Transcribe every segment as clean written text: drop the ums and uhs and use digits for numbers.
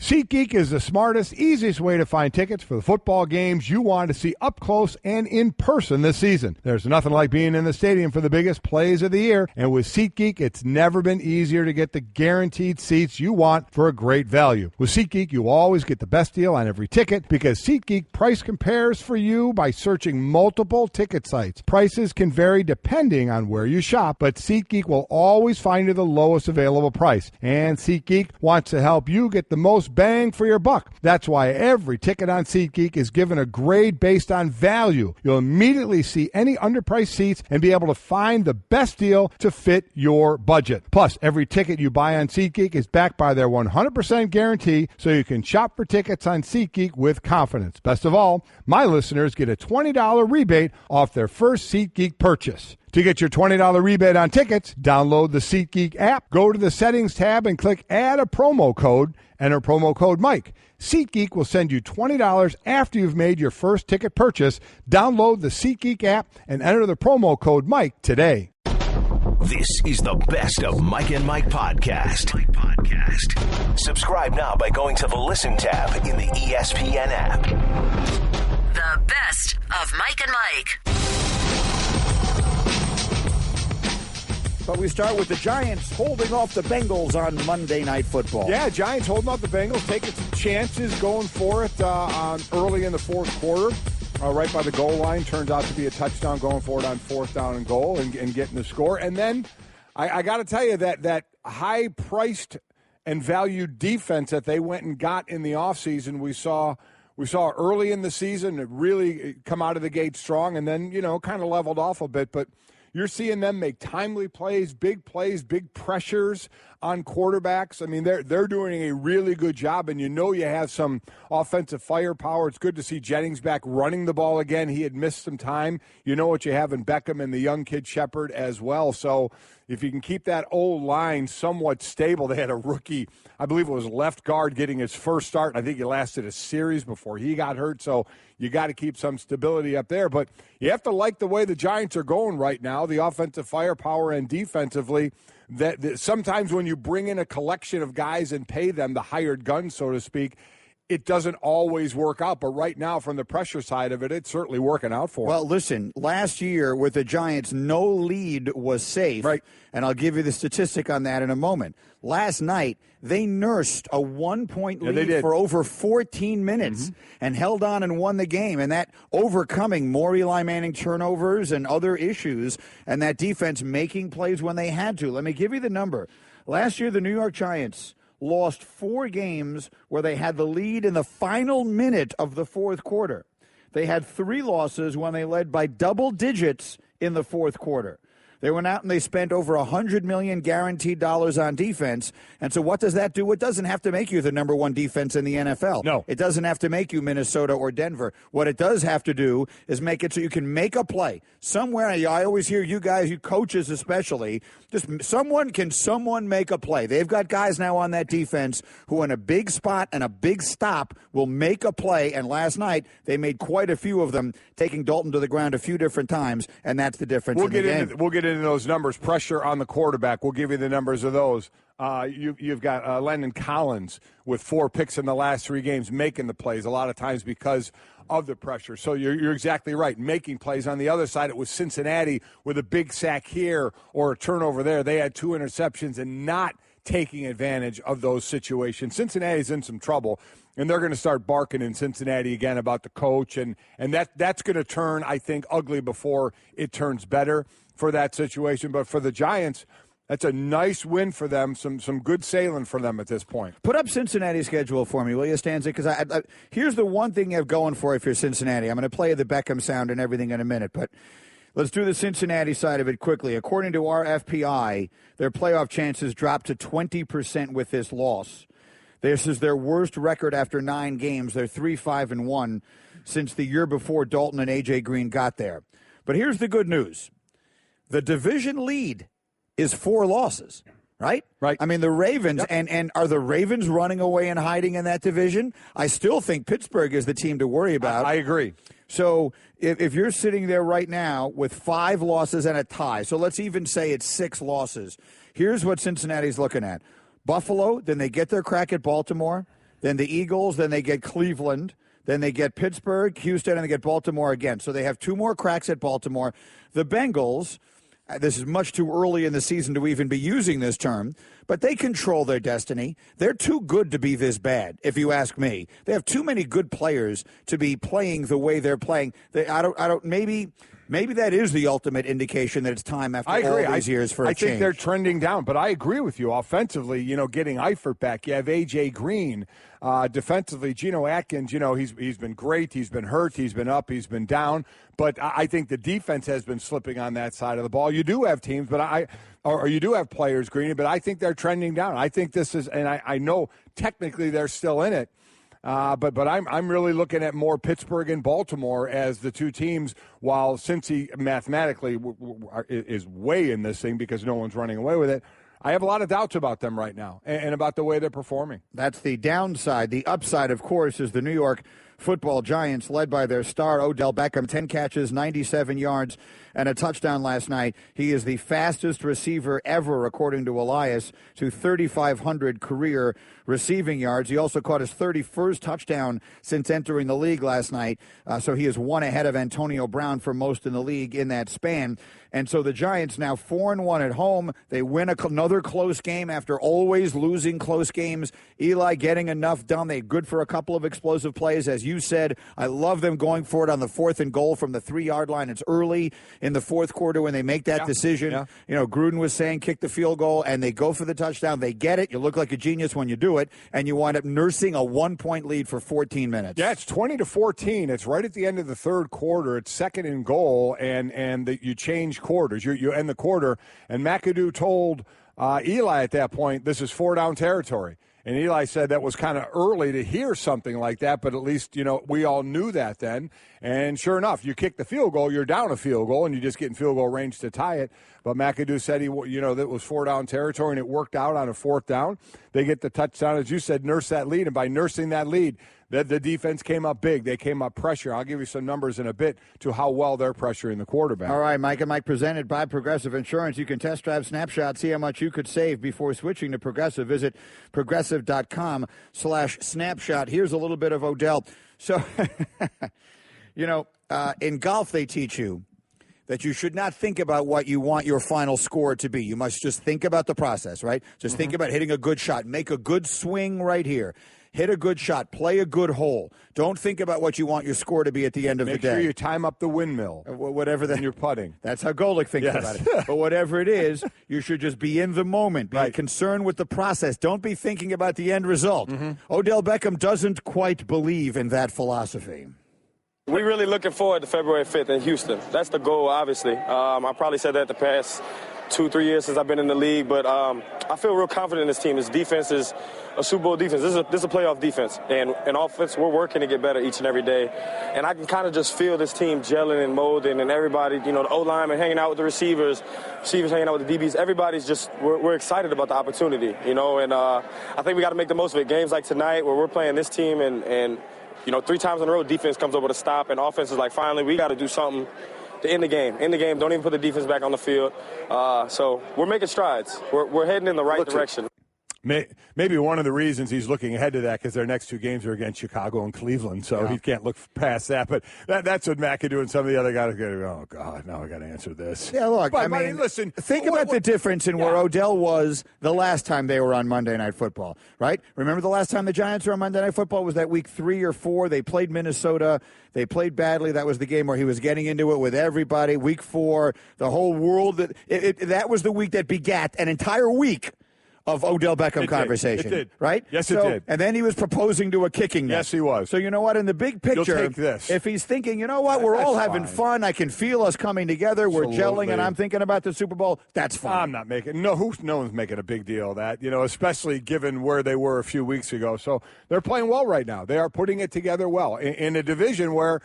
SeatGeek is the smartest, easiest way to find tickets for the football games you want to see up close and in person this season. There's nothing like being in the stadium for the biggest plays of the year, and with SeatGeek, it's never been easier to get the guaranteed seats you want for a great value. With SeatGeek, you always get the best deal on every ticket because SeatGeek price compares for you by searching multiple ticket sites. Prices can vary depending on where you shop, but SeatGeek will always find you the lowest available price. And SeatGeek wants to help you get the most bang for your buck. That's why every ticket on SeatGeek is given a grade based on value. You'll immediately see any underpriced seats and be able to find the best deal to fit your budget. Plus, every ticket you buy on SeatGeek is backed by their 100% guarantee, so you can shop for tickets on SeatGeek with confidence. Best of all, my listeners get a $20 rebate off their first SeatGeek purchase. To get your $20 rebate on tickets, download the SeatGeek app, go to the Settings tab, and click Add a Promo Code. Enter promo code Mike. SeatGeek will send you $20 after you've made your first ticket purchase. Download the SeatGeek app and enter the promo code Mike today. This is the Best of Mike and Mike podcast. Subscribe now by going to the Listen tab in the ESPN app. The Best of Mike and Mike. But we start with the Giants holding off the Bengals on Monday Night Football. Yeah, Giants holding off the Bengals, taking some chances, going for it early in the fourth quarter, right by the goal line. Turns out to be a touchdown, going for it on fourth down and goal and getting the score. And then I got to tell you that high-priced and valued defense that they went and got in the offseason, we saw early in the season it really come out of the gate strong and then, kind of leveled off a bit. But you're seeing them make timely plays, big pressures on quarterbacks. I mean, they're doing a really good job, and you have some offensive firepower. It's good to see Jennings back running the ball again. He had missed some time. You know what you have in Beckham and the young kid Shepard as well. So if you can keep that old line somewhat stable, they had a rookie, I believe it was left guard, getting his first start. I think he lasted a series before he got hurt. So you got to keep some stability up there. But you have to like the way the Giants are going right now, the offensive firepower and defensively. That sometimes when you bring in a collection of guys and pay them the hired gun, so to speak, it doesn't always work out. But right now, from the pressure side of it, it's certainly working out for them. Well, listen, last year with the Giants, no lead was safe. Right. And I'll give you the statistic on that in a moment. Last night, they nursed a 1-point lead for over 14 minutes and held on and won the game. And that overcoming more Eli Manning turnovers and other issues, and that defense making plays when they had to. Let me give you the number. Last year, the New York Giants lost 4 games where they had the lead in the final minute of the fourth quarter. They had 3 losses when they led by double digits in the fourth quarter. They went out and they spent over $100 million guaranteed dollars on defense. And so what does that do? It doesn't have to make you the number 1 defense in the NFL. No. It doesn't have to make you Minnesota or Denver. What it does have to do is make it so you can make a play. Somewhere, I always hear you guys, you coaches especially, just someone make a play. They've got guys now on that defense who in a big spot and a big stop will make a play. And last night, they made quite a few of them, taking Dalton to the ground a few different times, and that's the difference in the game. We'll get into those numbers. Pressure on the quarterback. We'll give you the numbers of those. You've got Landon Collins with 4 picks in the last 3 games, making the plays a lot of times because of the pressure. So you're exactly right, making plays. On the other side, it was Cincinnati with a big sack here or a turnover there. They had 2 interceptions and not taking advantage of those situations. Cincinnati's in some trouble, and they're going to start barking in Cincinnati again about the coach, and that's going to turn, I think, ugly before it turns better for that situation. But for the Giants, that's a nice win for them, some good sailing for them at this point. Put up Cincinnati's schedule for me, will you, Stanzik? Because here's the one thing you have going for you if you're Cincinnati. I'm going to play the Beckham sound and everything in a minute, but let's do the Cincinnati side of it quickly. According to our FPI, their playoff chances dropped to 20% with this loss. This is their worst record after 9 games. They're 3-5-1 since the year before Dalton and A.J. Green got there. But here's the good news. The division lead is 4 losses, right? Right. I mean, the Ravens, and are the Ravens running away and hiding in that division? I still think Pittsburgh is the team to worry about. I agree. So if you're sitting there right now with 5 losses and a tie, so let's even say it's 6 losses, here's what Cincinnati's looking at. Buffalo, then they get their crack at Baltimore. then the Eagles, then they get Cleveland, then they get Pittsburgh, Houston, and they get Baltimore again. So they have 2 more cracks at Baltimore. The Bengals, this is much too early in the season to even be using this term, but they control their destiny. They're too good to be this bad, if you ask me. They have too many good players to be playing the way they're playing. Maybe that is the ultimate indication that it's time after all these years for a change. I think they're trending down, but I agree with you. Offensively, getting Eifert back. You have A.J. Green. Defensively, Geno Atkins, he's been great. He's been hurt. He's been up. He's been down. But I think the defense has been slipping on that side of the ball. You do have teams, or you do have players, Greeny, but I think they're trending down. I think this is, and I know technically they're still in it. But I'm really looking at more Pittsburgh and Baltimore as the 2 teams, while Cincy mathematically is way in this thing because no one's running away with it. I have a lot of doubts about them right now and about the way they're performing. That's the downside. The upside, of course, is the New York Football Giants, led by their star Odell Beckham, 10 catches, 97 yards, and a touchdown last night. He is the fastest receiver ever, according to Elias, to 3,500 career receiving yards. He also caught his 31st touchdown since entering the league last night, so he is 1 ahead of Antonio Brown for most in the league in that span. And so the Giants now 4-1 at home. They win another close game after always losing close games. Eli getting enough done. They're good for a couple of explosive plays. As you said, I love them going for it on the 4th and goal from the 3-yard line. It's early in the 4th quarter when they make that decision. Yeah. Gruden was saying kick the field goal, and they go for the touchdown. They get it. You look like a genius when you do it, and you wind up nursing a 1-point lead for 14 minutes. Yeah, it's 20-14. It's right at the end of the 3rd quarter. It's 2nd and goal, and you change quarters. You end the quarter, and McAdoo told Eli at that point, this is 4-down territory. And Eli said that was kind of early to hear something like that, but at least, we all knew that then. And sure enough, you kick the field goal, you're down a field goal, and you just get in field goal range to tie it. But McAdoo said that was 4-down territory, and it worked out on a 4th down. They get the touchdown, as you said, nurse that lead. And by nursing that lead, the defense came up big. They came up pressure. I'll give you some numbers in a bit to how well they're pressuring the quarterback. All right, Mike and Mike presented by Progressive Insurance. You can test drive Snapshot, see how much you could save before switching to Progressive. Visit progressive.com/snapshot. Here's a little bit of Odell. So, in golf they teach you that you should not think about what you want your final score to be. You must just think about the process, right? Just think about hitting a good shot. Make a good swing right here. Hit a good shot. Play a good hole. Don't think about what you want your score to be at the end of the day. Make sure you time up the windmill. Whatever that. When you're putting. That's how Golic thinks about it. But whatever it is, you should just be in the moment. Be concerned with the process. Don't be thinking about the end result. Odell Beckham doesn't quite believe in that philosophy. We're really looking forward to February 5th in Houston. That's the goal, obviously. I probably said that the past 2-3 years since I've been in the league, but I feel real confident in this team. This defense is a Super Bowl defense. This is a playoff defense. And in offense, we're working to get better each and every day. And I can kind of just feel this team gelling and molding, and everybody, the O-linemen hanging out with the receivers hanging out with the DBs. Everybody's just, we're excited about the opportunity, and I think we got to make the most of it. Games like tonight where we're playing this team and 3 times in a row, defense comes over to stop, and offense is like, finally, we got to do something to end the game. Don't even put the defense back on the field. So we're making strides. We're heading in the right direction. Maybe one of the reasons he's looking ahead to that because their next 2 games are against Chicago and Cleveland, so he can't look past that. But that's what McAdoo and some of the other guys are going to go, oh, God, now I got to answer this. Yeah, look, but, I mean, listen. Think about the difference in where Odell was the last time they were on Monday Night Football, right? Remember the last time the Giants were on Monday Night Football? Was that week 3 or 4? They played Minnesota. They played badly. That was the game where he was getting into it with everybody. Week 4, the whole world. That was the week that begat an entire week of Odell Beckham conversation. It did. Right? Yes, it did. And then he was proposing to a kicking net. Yes, he was. So you know what? In the big picture, you'll take this. If he's thinking, we're all having fun. I can feel us coming together. We're gelling, and I'm thinking about the Super Bowl. That's fine. I'm not making no one's making a big deal of that. Especially given where they were a few weeks ago. So they're playing well right now. They are putting it together well in a division where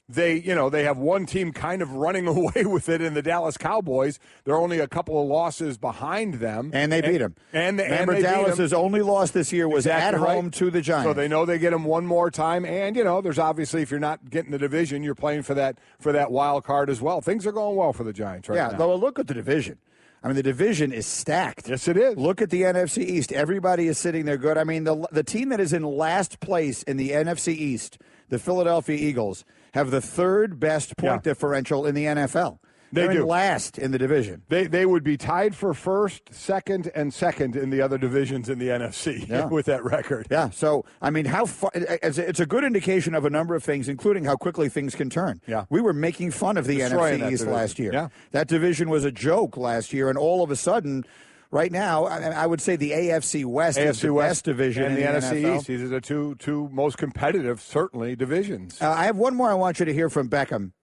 they have one team kind of running away with it in the Dallas Cowboys. They're only a couple of losses behind them. And they beat them. Remember, Dallas's only loss this year was at home to the Giants. So they know they get them one more time. And, there's obviously, if you're not getting the division, you're playing for that wild card as well. Things are going well for the Giants right now. Yeah, though, look at the division. I mean, the division is stacked. Yes, it is. Look at the NFC East. Everybody is sitting there good. I mean, the team that is in last place in the NFC East, the Philadelphia Eagles, have the third best point differential in the NFL. They're in last in the division. They would be tied for first, second, and second in the other divisions in the NFC with that record. Yeah, so, I mean, it's a good indication of a number of things, including how quickly things can turn. Yeah. We were making fun of the NFC East last year. Yeah. That division was a joke last year, and all of a sudden, right now, I would say the AFC West is the best division and in the NFC NFL. East. These are the two most competitive, certainly, divisions. I have one more I want you to hear from Beckham,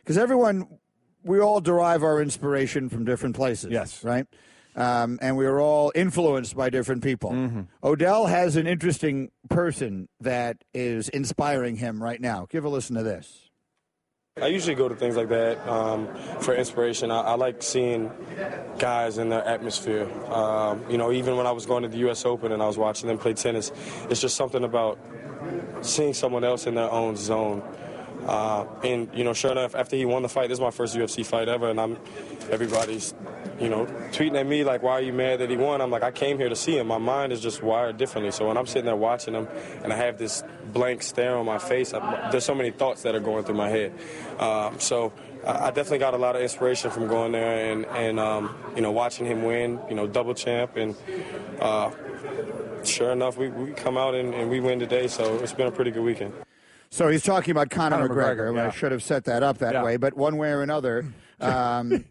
because we all derive our inspiration from different places. Yes. Right? And we are all influenced by different people. Mm-hmm. Odell has an interesting person that is inspiring him right now. Give a listen to this. I usually go to things like that for inspiration. I like seeing guys in their atmosphere. Even when I was going to the U.S. Open and I was watching them play tennis, it's just something about seeing someone else in their own zone. Sure enough, after he won the fight, this is my first UFC fight ever, and everybody's, tweeting at me like, why are you mad that he won? I'm like, I came here to see him. My mind is just wired differently. So when I'm sitting there watching him and I have this blank stare on my face, there's so many thoughts that are going through my head. So I definitely got a lot of inspiration from going there and watching him win, double champ. And sure enough, we come out and we win today. So it's been a pretty good weekend. So he's talking about Conor McGregor. Yeah. I should have set that up that way, but one way or another,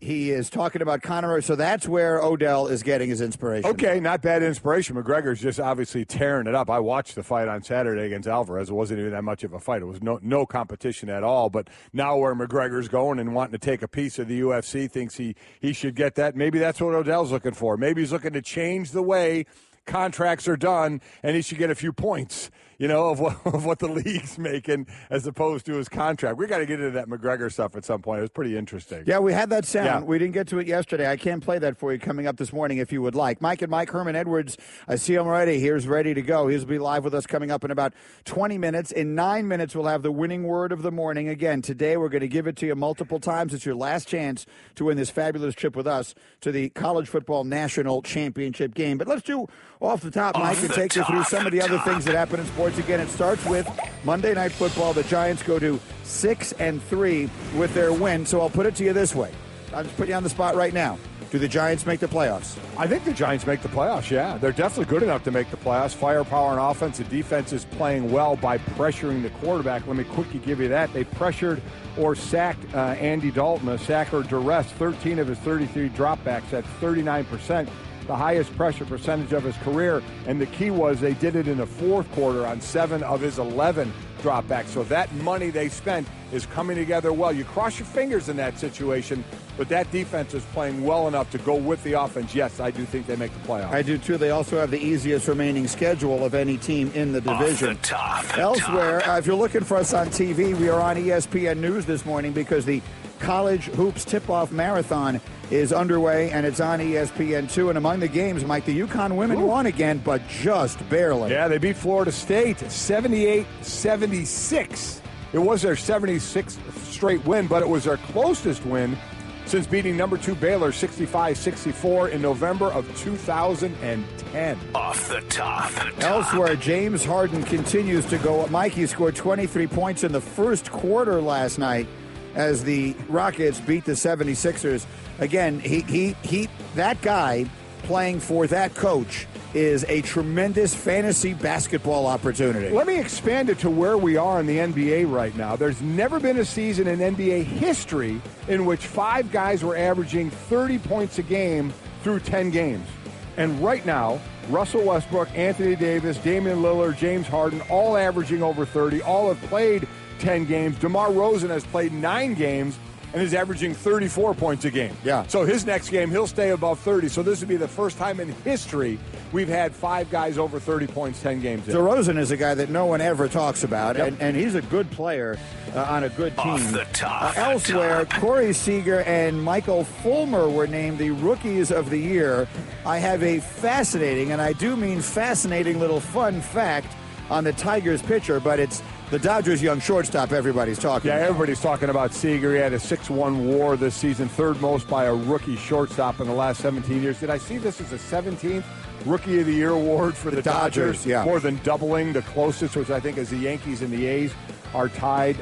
he is talking about Conor. So that's where Odell is getting his inspiration. Okay, not bad inspiration. McGregor's just obviously tearing it up. I watched the fight on Saturday against Alvarez. It wasn't even that much of a fight. It was no competition at all. But now where McGregor's going and wanting to take a piece of the UFC, thinks he should get that. Maybe that's what Odell's looking for. Maybe he's looking to change the way contracts are done, and he should get a few points, of what the league's making as opposed to his contract. We got to get into that McGregor stuff at some point. It was pretty interesting. Yeah, we had that sound. Yeah. We didn't get to it yesterday. I can play that for you coming up this morning if you would like. Mike and Mike, Herman Edwards, I see him already. Here's ready to go. He'll be live with us coming up in about 20 minutes. In 9 minutes, we'll have the winning word of the morning. Again, today we're going to give it to you multiple times. It's your last chance to win this fabulous trip with us to the College Football National Championship game. But let's do off the top, Mike, and take you through some of the other things that happen in sports. Again, it starts with Monday Night Football. The Giants go to 6-3 with their win. So I'll put it to you this way. I'll just put you on the spot right now. Do the Giants make the playoffs? I think the Giants make the playoffs, yeah. They're definitely good enough to make the playoffs. Firepower on offense. The defense is playing well by pressuring the quarterback. Let me quickly give you that. They pressured or sacked Andy Dalton, a sack or duress, 13 of his 33 dropbacks. That's 39%. The highest pressure percentage of his career, and the key was they did it in the fourth quarter on 7 of his 11 dropbacks. So that money they spent is coming together well. You cross your fingers in that situation, but that defense is playing well enough to go with the offense. Yes, I do think they make the playoffs. I do too. They also have the easiest remaining schedule of any team in the division. Elsewhere, if you're looking for us on TV, we are on ESPN News this morning because the College Hoops Tip-Off Marathon is underway, and it's on ESPN2. And among the games, Mike, the UConn women won again, but just barely. Yeah, they beat Florida State 78-76. It was their 76th straight win, but it was their closest win since beating number 2 Baylor 65-64 in November of 2010. Off the top. Elsewhere, James Harden continues to go up. Mikey scored 23 points in the first quarter last night as the Rockets beat the 76ers. Again, he that guy playing for that coach is a tremendous fantasy basketball opportunity. Let me expand it to where we are in the NBA right now. There's never been a season in NBA history in which 5 guys were averaging 30 points a game through 10 games. And right now, Russell Westbrook, Anthony Davis, Damian Lillard, James Harden, all averaging over 30, all have played 10 games. DeMar DeRozan has played 9 games and is averaging 34 points a game. Yeah. So his next game, he'll stay above 30. So this would be the first time in history we've had 5 guys over 30 points, 10 games in. DeRozan is a guy that no one ever talks about, and he's a good player on a good team. Off the top. Elsewhere, Corey Seager and Michael Fulmer were named the Rookies of the Year. I have a fascinating, and I do mean fascinating, little fun fact on the Tigers pitcher, but it's the Dodgers' young shortstop everybody's talking about. Everybody's talking about Seager. He had a 6-1 WAR this season, third most by a rookie shortstop in the last 17 years. Did I see this as a 17th Rookie of the Year award for the Dodgers? Yeah. More than doubling the closest, which I think is the Yankees and the A's are tied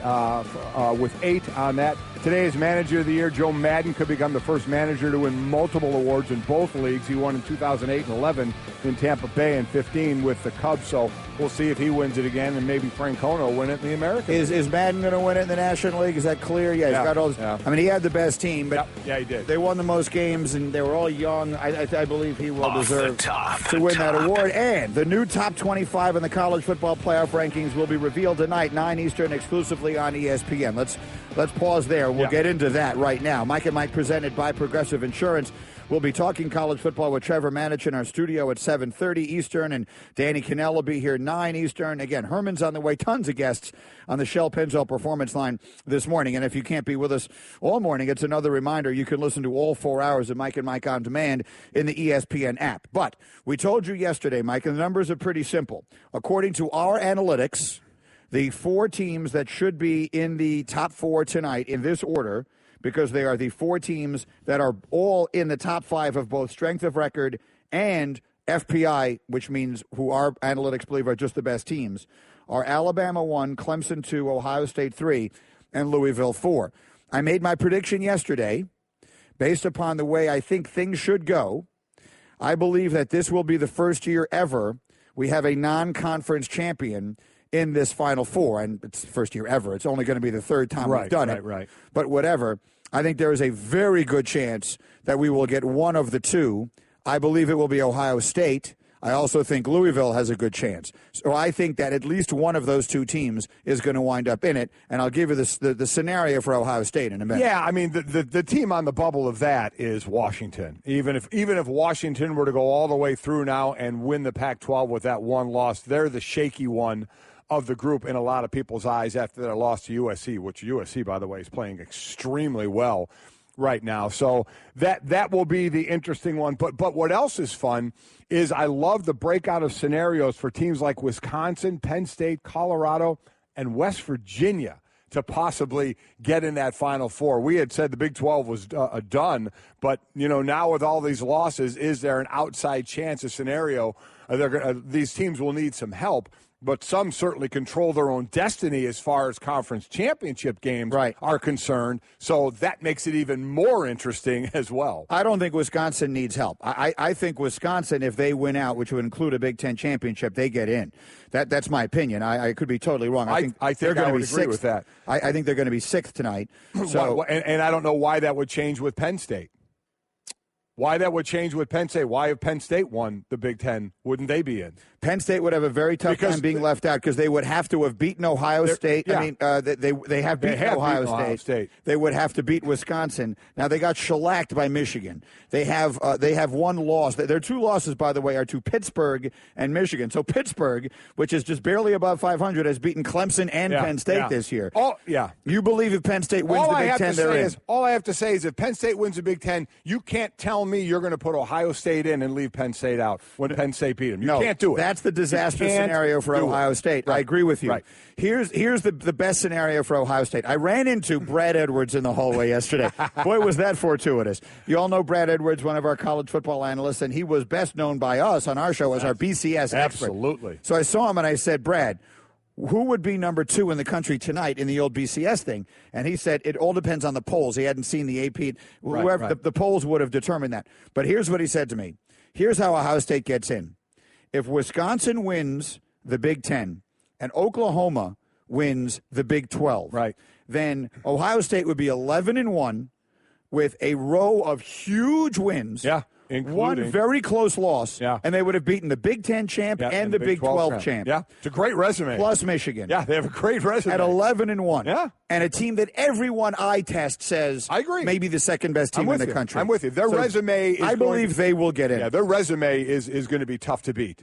with 8 on that. Today is Manager of the Year. Joe Madden could become the first manager to win multiple awards in both leagues. He won in 2008 and 11 in Tampa Bay and 15 with the Cubs. So we'll see if he wins it again, and maybe Francona will win it in the American League. Is Madden going to win it in the National League? Is that clear? Yeah, he's got all. I mean, he had the best team, but he did. They won the most games, and they were all young. I believe he will deserve to win that award. And the new top 25 in the college football playoff rankings will be revealed tonight, 9 Eastern, exclusively on ESPN. Let's pause there. We'll get into that right now. Mike and Mike, presented by Progressive Insurance. We'll be talking college football with Trevor Matich in our studio at 7:30 Eastern, and Danny Kanell will be here 9 Eastern. Again, Herman's on the way. Tons of guests on the Shell Pennzoil Performance Line this morning. And if you can't be with us all morning, it's another reminder you can listen to all 4 hours of Mike and Mike on demand in the ESPN app. But we told you yesterday, Mike, and the numbers are pretty simple. According to our analytics, the 4 teams that should be in the top 4 tonight in this order, because they are the 4 teams that are all in the top 5 of both strength of record and FPI, which means who our analytics believe are just the best teams, are Alabama 1, Clemson 2, Ohio State 3, and Louisville 4. I made my prediction yesterday based upon the way I think things should go. I believe that this will be the first year ever we have a non-conference champion in this Final Four, and it's the first year ever. It's only going to be the third time we've done it. Right. But whatever, I think there is a very good chance that we will get one of the two. I believe it will be Ohio State. I also think Louisville has a good chance. So I think that at least one of those 2 teams is going to wind up in it, and I'll give you the scenario for Ohio State in a minute. Yeah, I mean, the team on the bubble of that is Washington. Even if Washington were to go all the way through now and win the Pac-12 with that one loss, they're the shaky one of the group in a lot of people's eyes after their loss to USC, which USC, by the way, is playing extremely well right now. So that will be the interesting one. But what else is fun is I love the breakout of scenarios for teams like Wisconsin, Penn State, Colorado, and West Virginia to possibly get in that Final Four. We had said the Big 12 was done, but now with all these losses, is there an outside chance, a scenario? These teams will need some help. But some certainly control their own destiny as far as conference championship games are concerned. So that makes it even more interesting as well. I don't think Wisconsin needs help. I think Wisconsin, if they win out, which would include a Big Ten championship, they get in. That's my opinion. I could be totally wrong. I think they're going to be agree with that. I think they're going to be 6th tonight. So, and I don't know why that would change with Penn State. Why that would change with Penn State? Why, if Penn State won the Big Ten, wouldn't they be in? Penn State would have a very tough time being left out because they would have to have beaten Ohio State. Yeah. I mean, they have beaten Ohio State. They would have to beat Wisconsin. Now, they got shellacked by Michigan. They have one loss. Their 2 losses, by the way, are to Pittsburgh and Michigan. So Pittsburgh, which is just barely above 500, has beaten Clemson and Penn State this year. Oh, yeah. You believe if Penn State wins the Big Ten, they're in. All I have to say is if Penn State wins the Big Ten, you can't tell me you're going to put Ohio State in and leave Penn State out when Penn State beat them. You can't do it. That's the disaster scenario for Ohio State. Right. I agree with you. Right. Here's the best scenario for Ohio State. I ran into Brad Edwards in the hallway yesterday. Boy, was that fortuitous. You all know Brad Edwards, one of our college football analysts, and he was best known by us on our show as our BCS expert. Absolutely. So I saw him and I said, Brad, who would be number 2 in the country tonight in the old BCS thing? And he said it all depends on the polls. He hadn't seen the AP. The polls would have determined that. But here's what he said to me. Here's how Ohio State gets in. If Wisconsin wins the Big Ten and Oklahoma wins the Big 12, then Ohio State would be 11-1 with a row of huge wins. Yeah. One very close loss, and they would have beaten the Big Ten champ and the Big 12 champ. Yeah, it's a great resume. Plus Michigan. Yeah, they have a great resume. At 11-1. Yeah. And a team that everyone eye test says I agree. Maybe the second best team in the country. I'm with you. Their resume is I believe they will get in. Yeah, their resume is going to be tough to beat.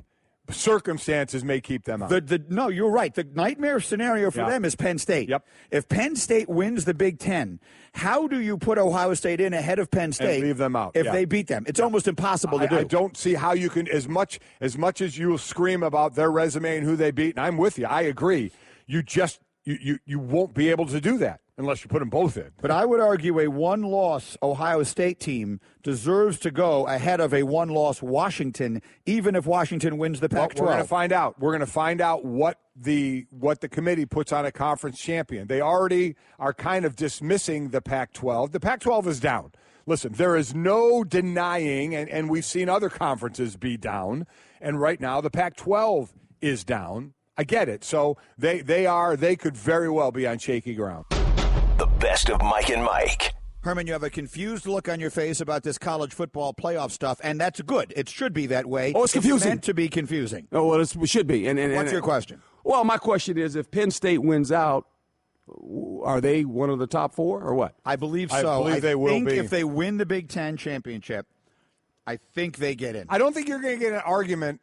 circumstances may keep them out. No, you're right. The nightmare scenario for them is Penn State. Yep. If Penn State wins the Big Ten, how do you put Ohio State in ahead of Penn State and leave them out if they beat them? It's almost impossible to do. I don't see how you can, as much as you scream about their resume and who they beat, and I'm with you, I agree, you won't be able to do that unless you put them both in. But I would argue a one-loss Ohio State team deserves to go ahead of a one-loss Washington, even if Washington wins the Pac-12. Well, we're going to find out. We're going to find out what the committee puts on a conference champion. They already are kind of dismissing the Pac-12. The Pac-12 is down. Listen, there is no denying, and we've seen other conferences be down, and right now the Pac-12 is down. I get it. So they could very well be on shaky ground. The best of Mike and Mike. Herman, you have a confused look on your face about this college football playoff stuff, and that's good. It should be that way. Oh, it's confusing. It's meant to be confusing. Oh, well, it should be. And what's your question? Well, my question is, if Penn State wins out, are they one of the top four or what? I believe so. I believe they will be. If they win the Big Ten championship, I think they get in. I don't think you're going to get an argument.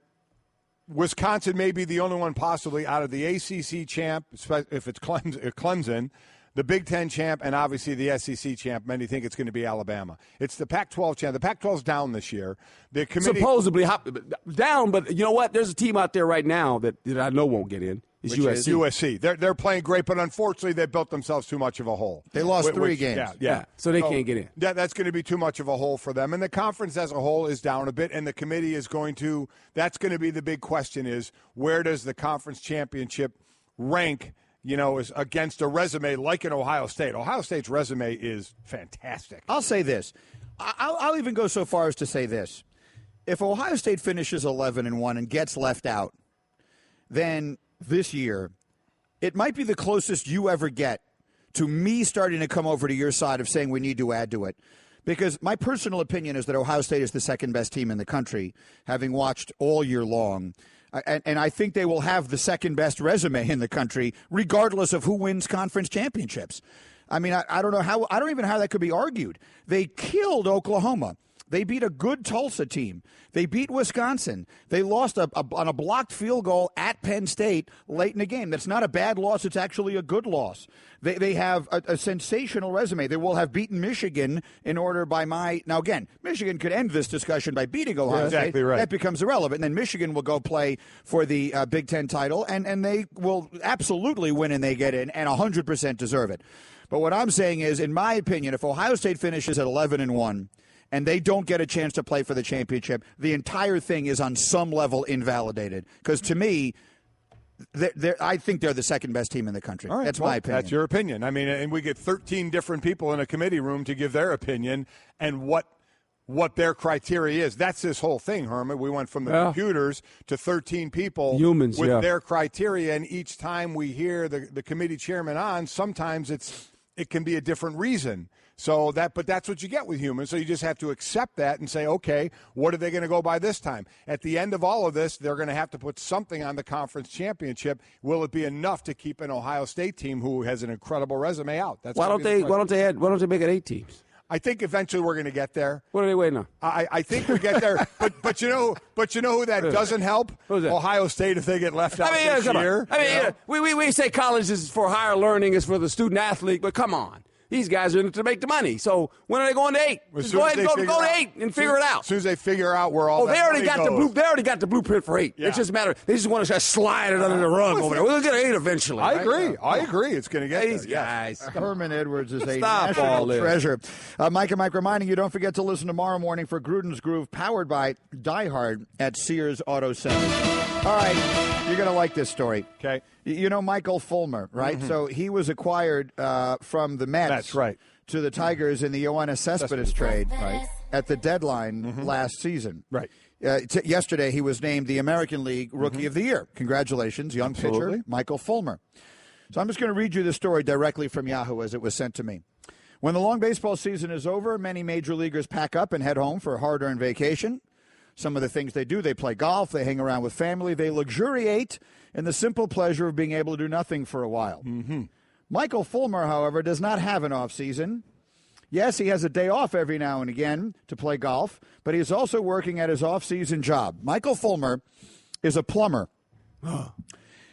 Wisconsin may be the only one possibly out of the ACC champ, if it's Clemson, the Big Ten champ, and obviously the SEC champ. Many think it's going to be Alabama. It's the Pac-12 champ. The Pac-12's down this year. The committee supposedly down, but you know what? There's a team out there right now that I know won't get in. It's USC. They're playing great, but unfortunately they built themselves too much of a hole. They lost three games. Yeah. So they can't get in. That's going to be too much of a hole for them. And the conference as a whole is down a bit, and the committee is going to – that's going to be the big question is where does the conference championship rank, is against a resume like an Ohio State. Ohio State's resume is fantastic. I'll say this. I'll even go so far as to say this. If Ohio State finishes 11-1 and gets left out, then – this year, it might be the closest you ever get to me starting to come over to your side of saying we need to add to it. Because my personal opinion is that Ohio State is the second best team in the country, having watched all year long. And I think they will have the second best resume in the country, regardless of who wins conference championships. I mean, I don't know how. I don't even know how that could be argued. They killed Oklahoma. They beat a good Tulsa team. They beat Wisconsin. They lost on a blocked field goal at Penn State late in the game. That's not a bad loss. It's actually a good loss. They have a sensational resume. They will have beaten Michigan in order by my – now, again, Michigan could end this discussion by beating Ohio State. Exactly right. That becomes irrelevant. And then Michigan will go play for the Big Ten title, and they will absolutely win and they get in and 100% deserve it. But what I'm saying is, in my opinion, if Ohio State finishes at 11-1 – and they don't get a chance to play for the championship, the entire thing is on some level invalidated. Because to me, I think they're the second best team in the country. All right, that's my opinion. That's your opinion. I mean, and we get 13 different people in a committee room to give their opinion and what their criteria is. That's this whole thing, Herman. We went from the computers to 13 people humans with their criteria, and each time we hear the committee chairman on, sometimes it can be a different reason. But that's what you get with humans. So you just have to accept that and say, okay, what are they going to go by this time? At the end of all of this, they're going to have to put something on the conference championship. Will it be enough to keep an Ohio State team who has an incredible resume out? Why don't they make it 8 teams? I think eventually we're going to get there. What are they waiting on? I think we get there, but you know who that doesn't help? Who's that? Ohio State if they get left out this year. We say college is for higher learning, is for the student athlete, but come on. These guys are in it to make the money. So when are they going to 8? Just go ahead and go to 8 and figure it out. As soon as they figure out where all they already got the blueprint for 8. Yeah. It's just a matter. They just want to slide it under the rug over there. We'll get 8 eventually. I agree. It's going to get these guys. Herman Edwards is a national treasure. Mike and Mike reminding you, don't forget to listen tomorrow morning for Gruden's Groove, powered by Die Hard at Sears Auto Center. All right, you're going to like this story. Okay. You know Michael Fulmer, right? Mm-hmm. So he was acquired from the Mets. That's right. To the Tigers in the Yoenis Cespedes trade at the deadline last season. Right. Yesterday, he was named the American League Rookie of the Year. Congratulations, young pitcher Michael Fulmer. So I'm just going to read you the story directly from Yahoo as it was sent to me. When the long baseball season is over, many major leaguers pack up and head home for a hard-earned vacation. Some of the things they do, they play golf, they hang around with family, they luxuriate in the simple pleasure of being able to do nothing for a while. Mm-hmm. Michael Fulmer, however, does not have an off-season. Yes, he has a day off every now and again to play golf, but he is also working at his off-season job. Michael Fulmer is a plumber.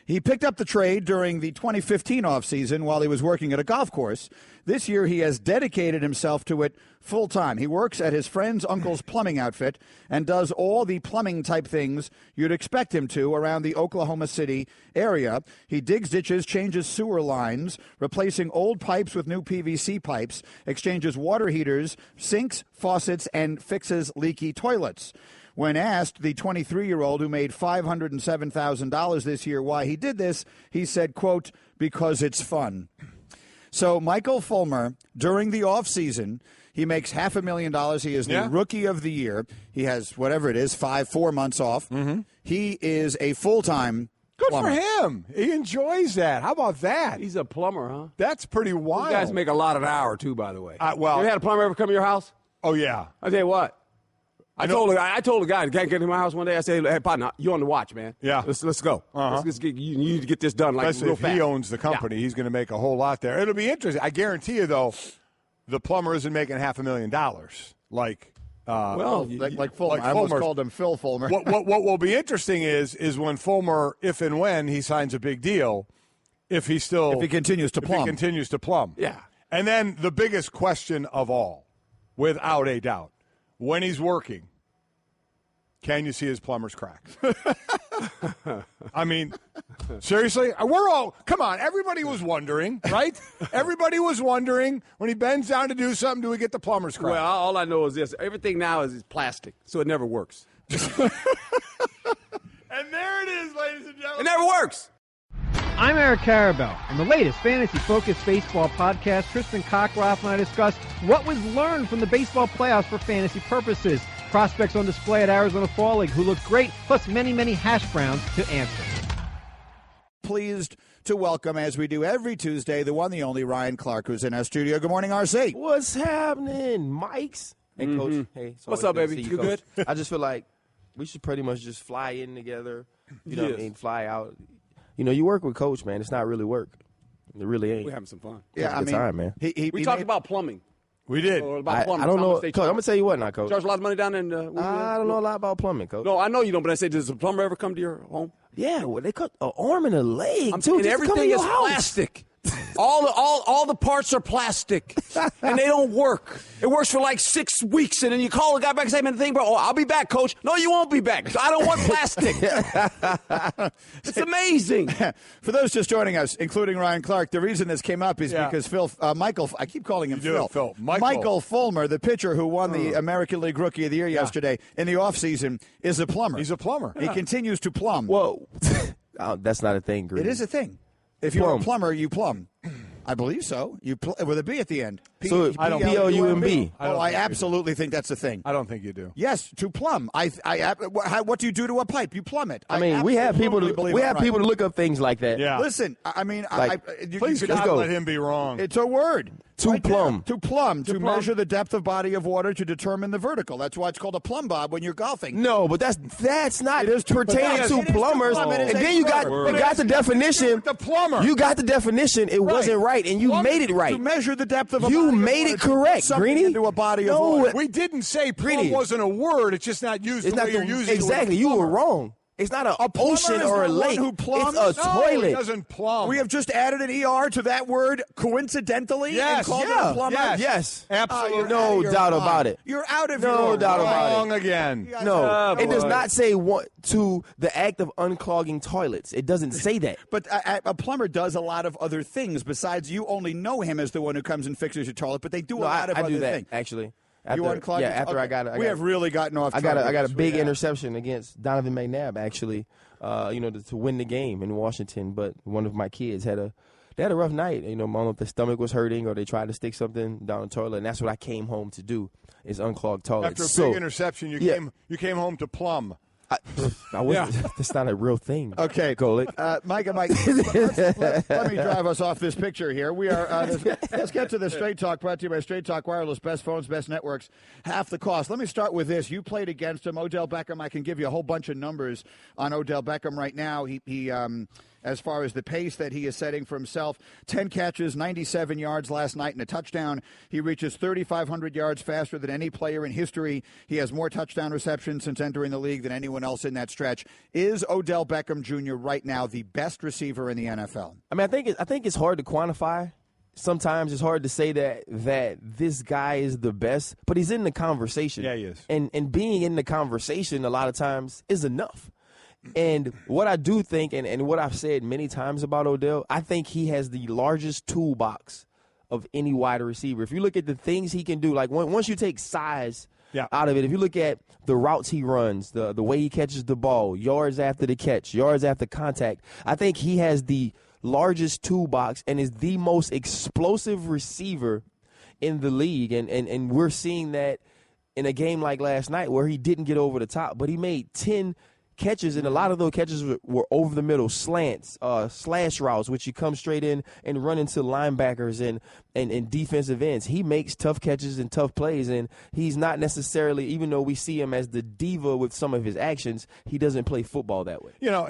He picked up the trade during the 2015 offseason while he was working at a golf course. This year, he has dedicated himself to it full-time. He works at his friend's uncle's plumbing outfit and does all the plumbing-type things you'd expect him to around the Oklahoma City area. He digs ditches, changes sewer lines, replacing old pipes with new PVC pipes, exchanges water heaters, sinks, faucets, and fixes leaky toilets. When asked, the 23-year-old who made $507,000 this year why he did this, he said, quote, because it's fun. So Michael Fulmer, during the offseason, he makes $500,000. He is the rookie of the year. He has whatever it is, 4 months off. Mm-hmm. He is a full-time plumber. Good for him. He enjoys that. How about that? He's a plumber, huh? That's pretty wild. Those guys make a lot an hour, too, by the way. Well, you ever had a plumber ever come to your house? Oh, yeah. I'll tell you what. I told the guy to get to my house one day. I said, "Hey, partner, you on the watch, man? Yeah, let's go. Let's get, you need to get this done Especially real if fast." He owns the company. Yeah. He's going to make a whole lot there. It'll be interesting. I guarantee you, though, the plumber isn't making $500,000 like Fulmer. I almost called him Phil Fulmer. What will be interesting is when Fulmer, if and when he signs a big deal, if he continues to plumb. Yeah. And then the biggest question of all, without a doubt, when he's working, can you see his plumber's cracks? I mean, seriously? Come on, everybody was wondering, right? Everybody was wondering, when he bends down to do something, do we get the plumber's cracks? Well, all I know is this. Everything now is plastic, so it never works. And there it is, ladies and gentlemen. It never works. I'm Eric Carabell. On the latest fantasy-focused baseball podcast, Tristan Cockroft and I discuss what was learned from the baseball playoffs for fantasy purposes. Prospects on display at Arizona Fall League who look great, plus many, many hash browns to answer. Pleased to welcome, as we do every Tuesday, the one, the only Ryan Clark, who's in our studio. Good morning, RC. What's happening, Mikes? Hey, Coach. Hey, what's up, baby? You good? I just feel like we should pretty much just fly in together. You know what I mean? Fly out. You know, you work with Coach, man. It's not really work. It really ain't. We're having some fun. Yeah, I mean, time, man. We talked about plumbing. We did. I don't know. Coach, I'm going to tell you what now, Coach. Charge a lot of money down in I don't know a lot about plumbing, Coach. No, I know you don't, but I say, does a plumber ever come to your home? Yeah, well, they cut an arm and a leg, too. And everything is plastic. All the parts are plastic, and they don't work. It works for like 6 weeks, and then you call the guy back and say, "Man, the thing, bro, I'll be back, Coach." No, you won't be back. I don't want plastic. It's amazing. For those just joining us, including Ryan Clark, the reason this came up is because Michael, I keep calling him Phil. Michael Fulmer, the pitcher who won the American League Rookie of the Year yesterday in the offseason, is a plumber. He's a plumber. He continues to plumb. Whoa. That's not a thing, Green. It is a thing. If you're a plumber, you plumb. I believe so. With a B at the end. So P-L-U-M-B. I absolutely think that's a thing. I don't think you do. Yes, to plumb. What do you do to a pipe? You plumb it. I mean, we have people to look up things like that. Yeah. Listen, I mean, please God let him be wrong. It's a word. To plumb. To measure the depth of body of water to determine the vertical. That's why it's called a plumb bob when you're golfing. No, but that's not pertaining to plumbers. And then you got the definition. The plumber. You got the definition. It wasn't right, and you made it right. To measure the depth of a you body made of it correct, Greeny. Into a body of water. We didn't say plumb wasn't a word. It's just not used the way you're using it. Exactly. You were wrong. It's not an ocean or a lake. It's a toilet. It doesn't plumb. We have just added an ER to that word coincidentally. Yes. And called it a plumber. Yes. Absolutely. No doubt about it. You're out of no doubt about it. Wrong again. No. It does not say to the act of unclogging toilets. It doesn't say that. But a plumber does a lot of other things besides you only know him as the one who comes and fixes your toilet, but they do a lot of other things. Actually. You unclogged it? After okay. We have really gotten off track. I got a big interception against Donovan McNabb, actually, to win the game in Washington. But one of my kids had a rough night. I don't know if their stomach was hurting or they tried to stick something down the toilet, and that's what I came home to do, is unclog toilets. After a big interception, you came home to plumb. That's not a real thing. Okay, Golic. Mike, let me drive us off this picture here. We are. Let's get to the Straight Talk, brought to you by Straight Talk Wireless. Best phones, best networks, half the cost. Let me start with this. You played against him, Odell Beckham. I can give you a whole bunch of numbers on Odell Beckham right now. as far as the pace that he is setting for himself. 10 catches, 97 yards last night and a touchdown. He reaches 3,500 yards faster than any player in history. He has more touchdown receptions since entering the league than anyone else in that stretch. Is Odell Beckham Jr. right now the best receiver in the NFL? I mean, I think it's hard to quantify. Sometimes it's hard to say that this guy is the best, but he's in the conversation. Yeah, he is. And being in the conversation a lot of times is enough. And what I do think, and what I've said many times about Odell, I think he has the largest toolbox of any wide receiver. If you look at the things he can do, like once you take size out of it, if you look at the routes he runs, the way he catches the ball, yards after the catch, yards after contact, I think he has the largest toolbox and is the most explosive receiver in the league. And we're seeing that in a game like last night where he didn't get over the top, but he made 10 catches, and a lot of those catches were over the middle, slants, slash routes, which you come straight in and run into linebackers and defensive ends. He makes tough catches and tough plays, and he's not necessarily, even though we see him as the diva with some of his actions, he doesn't play football that way. You know,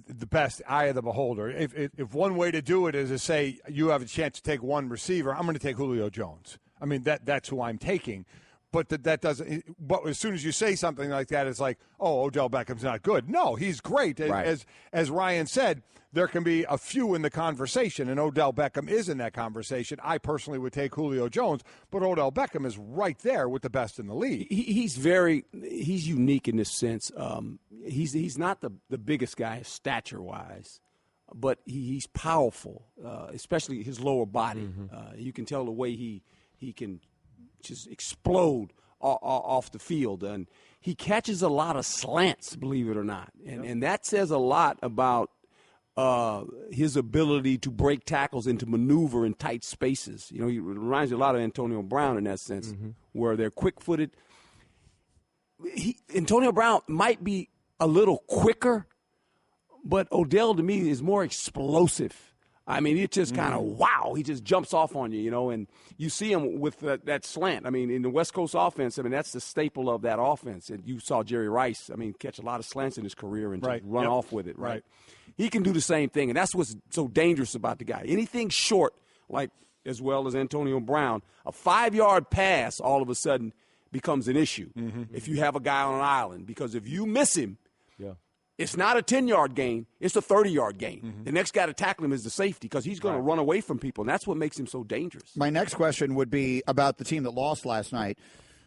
the best eye of the beholder. If one way to do it is to say you have a chance to take one receiver, I'm going to take Julio Jones. I mean, that's who I'm taking. But that doesn't. But as soon as you say something like that, it's like, oh, Odell Beckham's not good. No, he's great. Right. As Ryan said, there can be a few in the conversation, and Odell Beckham is in that conversation. I personally would take Julio Jones, but Odell Beckham is right there with the best in the league. He's unique in this sense. He's not the biggest guy stature wise, but he's powerful, especially his lower body. Mm-hmm. You can tell the way he can just explode off the field, and he catches a lot of slants, believe it or not, and that says a lot about his ability to break tackles and to maneuver in tight spaces. You know, he reminds you a lot of Antonio Brown in that sense, where they're quick-footed. Antonio Brown might be a little quicker, but Odell to me is more explosive. I mean, it's just kind of, wow, he just jumps off on you, you know, and you see him with that slant. I mean, in the West Coast offense, I mean, that's the staple of that offense. And you saw Jerry Rice, I mean, catch a lot of slants in his career and just run off with it, right? He can do the same thing, and that's what's so dangerous about the guy. Anything short, like as well as Antonio Brown, a 5-yard pass all of a sudden becomes an issue if you have a guy on an island, because if you miss him, it's not a 10-yard gain. It's a 30-yard gain. The next guy to tackle him is the safety because he's going to run away from people, and that's what makes him so dangerous. My next question would be about the team that lost last night,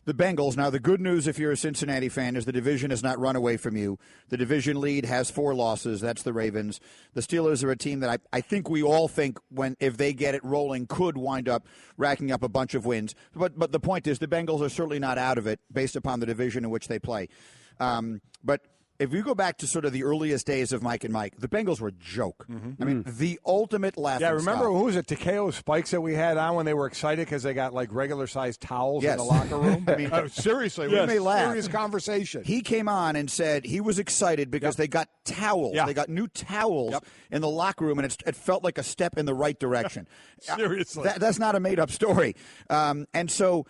the Bengals. Now, the good news if you're a Cincinnati fan is the division has not run away from you. The division lead has 4 losses. That's the Ravens. The Steelers are a team that I think we all think if they get it rolling could wind up racking up a bunch of wins. But the point is the Bengals are certainly not out of it based upon the division in which they play. But if you go back to sort of the earliest days of Mike and Mike, the Bengals were a joke. I mean, the ultimate laughing stock. Remember, who was it, Takeo Spikes that we had on when they were excited because they got, like, regular-sized towels in the locker room? I mean, seriously, we made a serious conversation. He came on and said he was excited because they got towels. They got new towels in the locker room, and it felt like a step in the right direction. Seriously. That's not a made-up story. And so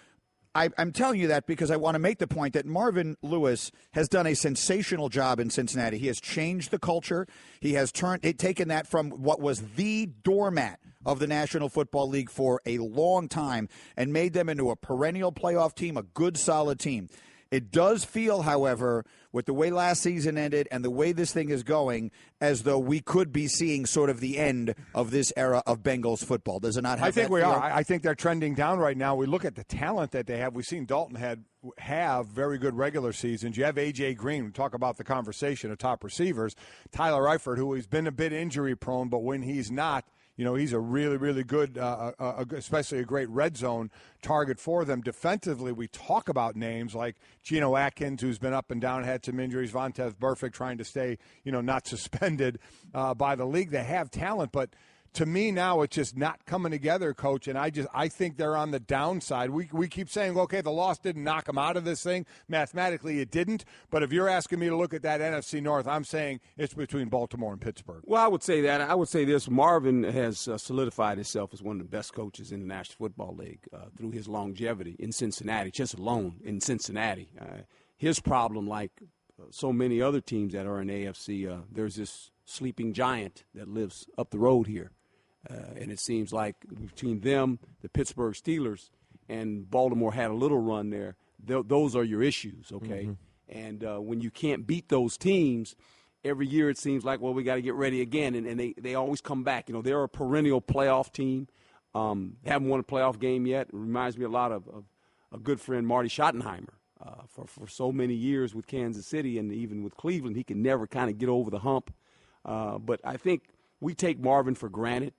I'm telling you that because I want to make the point that Marvin Lewis has done a sensational job in Cincinnati. He has changed the culture. He has taken that from what was the doormat of the National Football League for a long time and made them into a perennial playoff team, a good, solid team. It does feel, however, with the way last season ended and the way this thing is going, as though we could be seeing sort of the end of this era of Bengals football. Does it not have I think that we feel? are. I think they're trending down right now. We look at the talent that they have. We've seen Dalton have very good regular seasons. You have A.J. Green. We talk about the conversation of top receivers. Tyler Eifert, who has been a bit injury-prone, but when he's not, you know, he's a really, really good, especially a great red zone target for them. Defensively, we talk about names like Geno Atkins, who's been up and down, had some injuries. Vontaze Burfict trying to stay, not suspended by the league. They have talent, but to me now it's just not coming together, Coach, and I think they're on the downside. We keep saying, okay, the loss didn't knock them out of this thing. Mathematically it didn't, but if you're asking me to look at that NFC North, I'm saying it's between Baltimore and Pittsburgh. Well, I would say that. I would say this. Marvin has solidified himself as one of the best coaches in the National Football League through his longevity in Cincinnati, just alone in Cincinnati. His problem, like so many other teams that are in AFC, there's this sleeping giant that lives up the road here. And it seems like between them, the Pittsburgh Steelers, and Baltimore had a little run there, those are your issues, okay? And when you can't beat those teams, every year it seems like, well, we got to get ready again. And they always come back. You know, they're a perennial playoff team. Haven't won a playoff game yet. It reminds me a lot of a good friend, Marty Schottenheimer. For so many years with Kansas City and even with Cleveland, he could never kind of get over the hump. But I think we take Marvin for granted.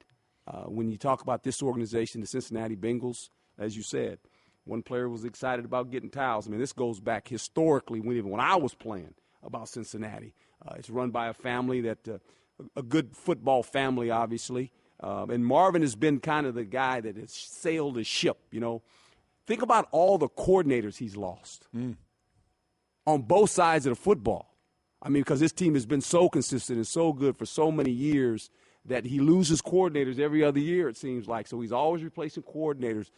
When you talk about this organization, the Cincinnati Bengals, as you said, one player was excited about getting towels. I mean, this goes back historically when I was playing about Cincinnati. It's run by a family that a good football family, obviously. And Marvin has been kind of the guy that has sailed the ship, you know. Think about all the coordinators he's lost on both sides of the football. I mean, because this team has been so consistent and so good for so many years that he loses coordinators every other year, it seems like. So he's always replacing coordinators.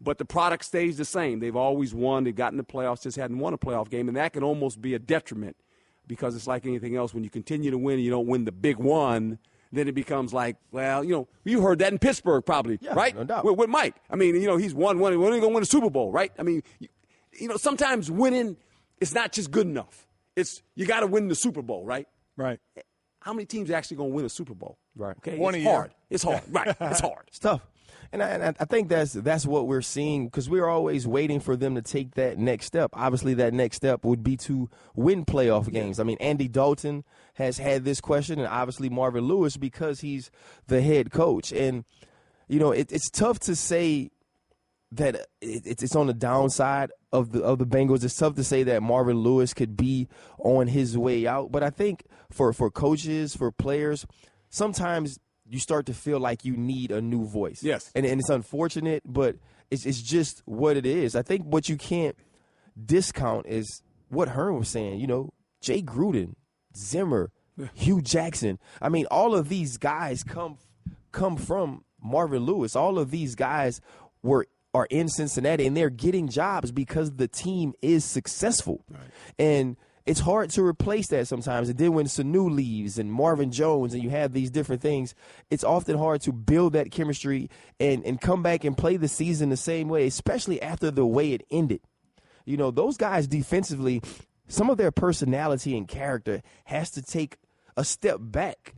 But the product stays the same. They've always won. They've gotten the playoffs, just hadn't won a playoff game. And that can almost be a detriment because it's like anything else. When you continue to win and you don't win the big one, then it becomes like, well, you know, you heard that in Pittsburgh probably, right? No doubt. With Mike. I mean, you know, he's won. When are you going to win a Super Bowl, right? I mean, you know, sometimes winning is not just good enough. It's you got to win the Super Bowl, right? Right. How many teams are actually going to win a Super Bowl? Right. Okay. One it's a year. hard. It's hard. Right. It's hard. It's tough. And I think that's what we're seeing because we're always waiting for them to take that next step. Obviously, that next step would be to win playoff games. I mean, Andy Dalton has had this question, and obviously Marvin Lewis because he's the head coach. And, you know, it's tough to say that it's on the downside of the Bengals. It's tough to say that Marvin Lewis could be on his way out. But I think for coaches, for players, sometimes you start to feel like you need a new voice. Yes. And it's unfortunate, but it's just what it is. I think what you can't discount is what Hearn was saying. You know, Jay Gruden, Zimmer, Hugh Jackson. I mean, all of these guys come from Marvin Lewis. All of these guys are in Cincinnati, and they're getting jobs because the team is successful. Right. And it's hard to replace that sometimes. And then when Sanu leaves and Marvin Jones and you have these different things, it's often hard to build that chemistry and come back and play the season the same way, especially after the way it ended. You know, those guys defensively, some of their personality and character has to take a step back.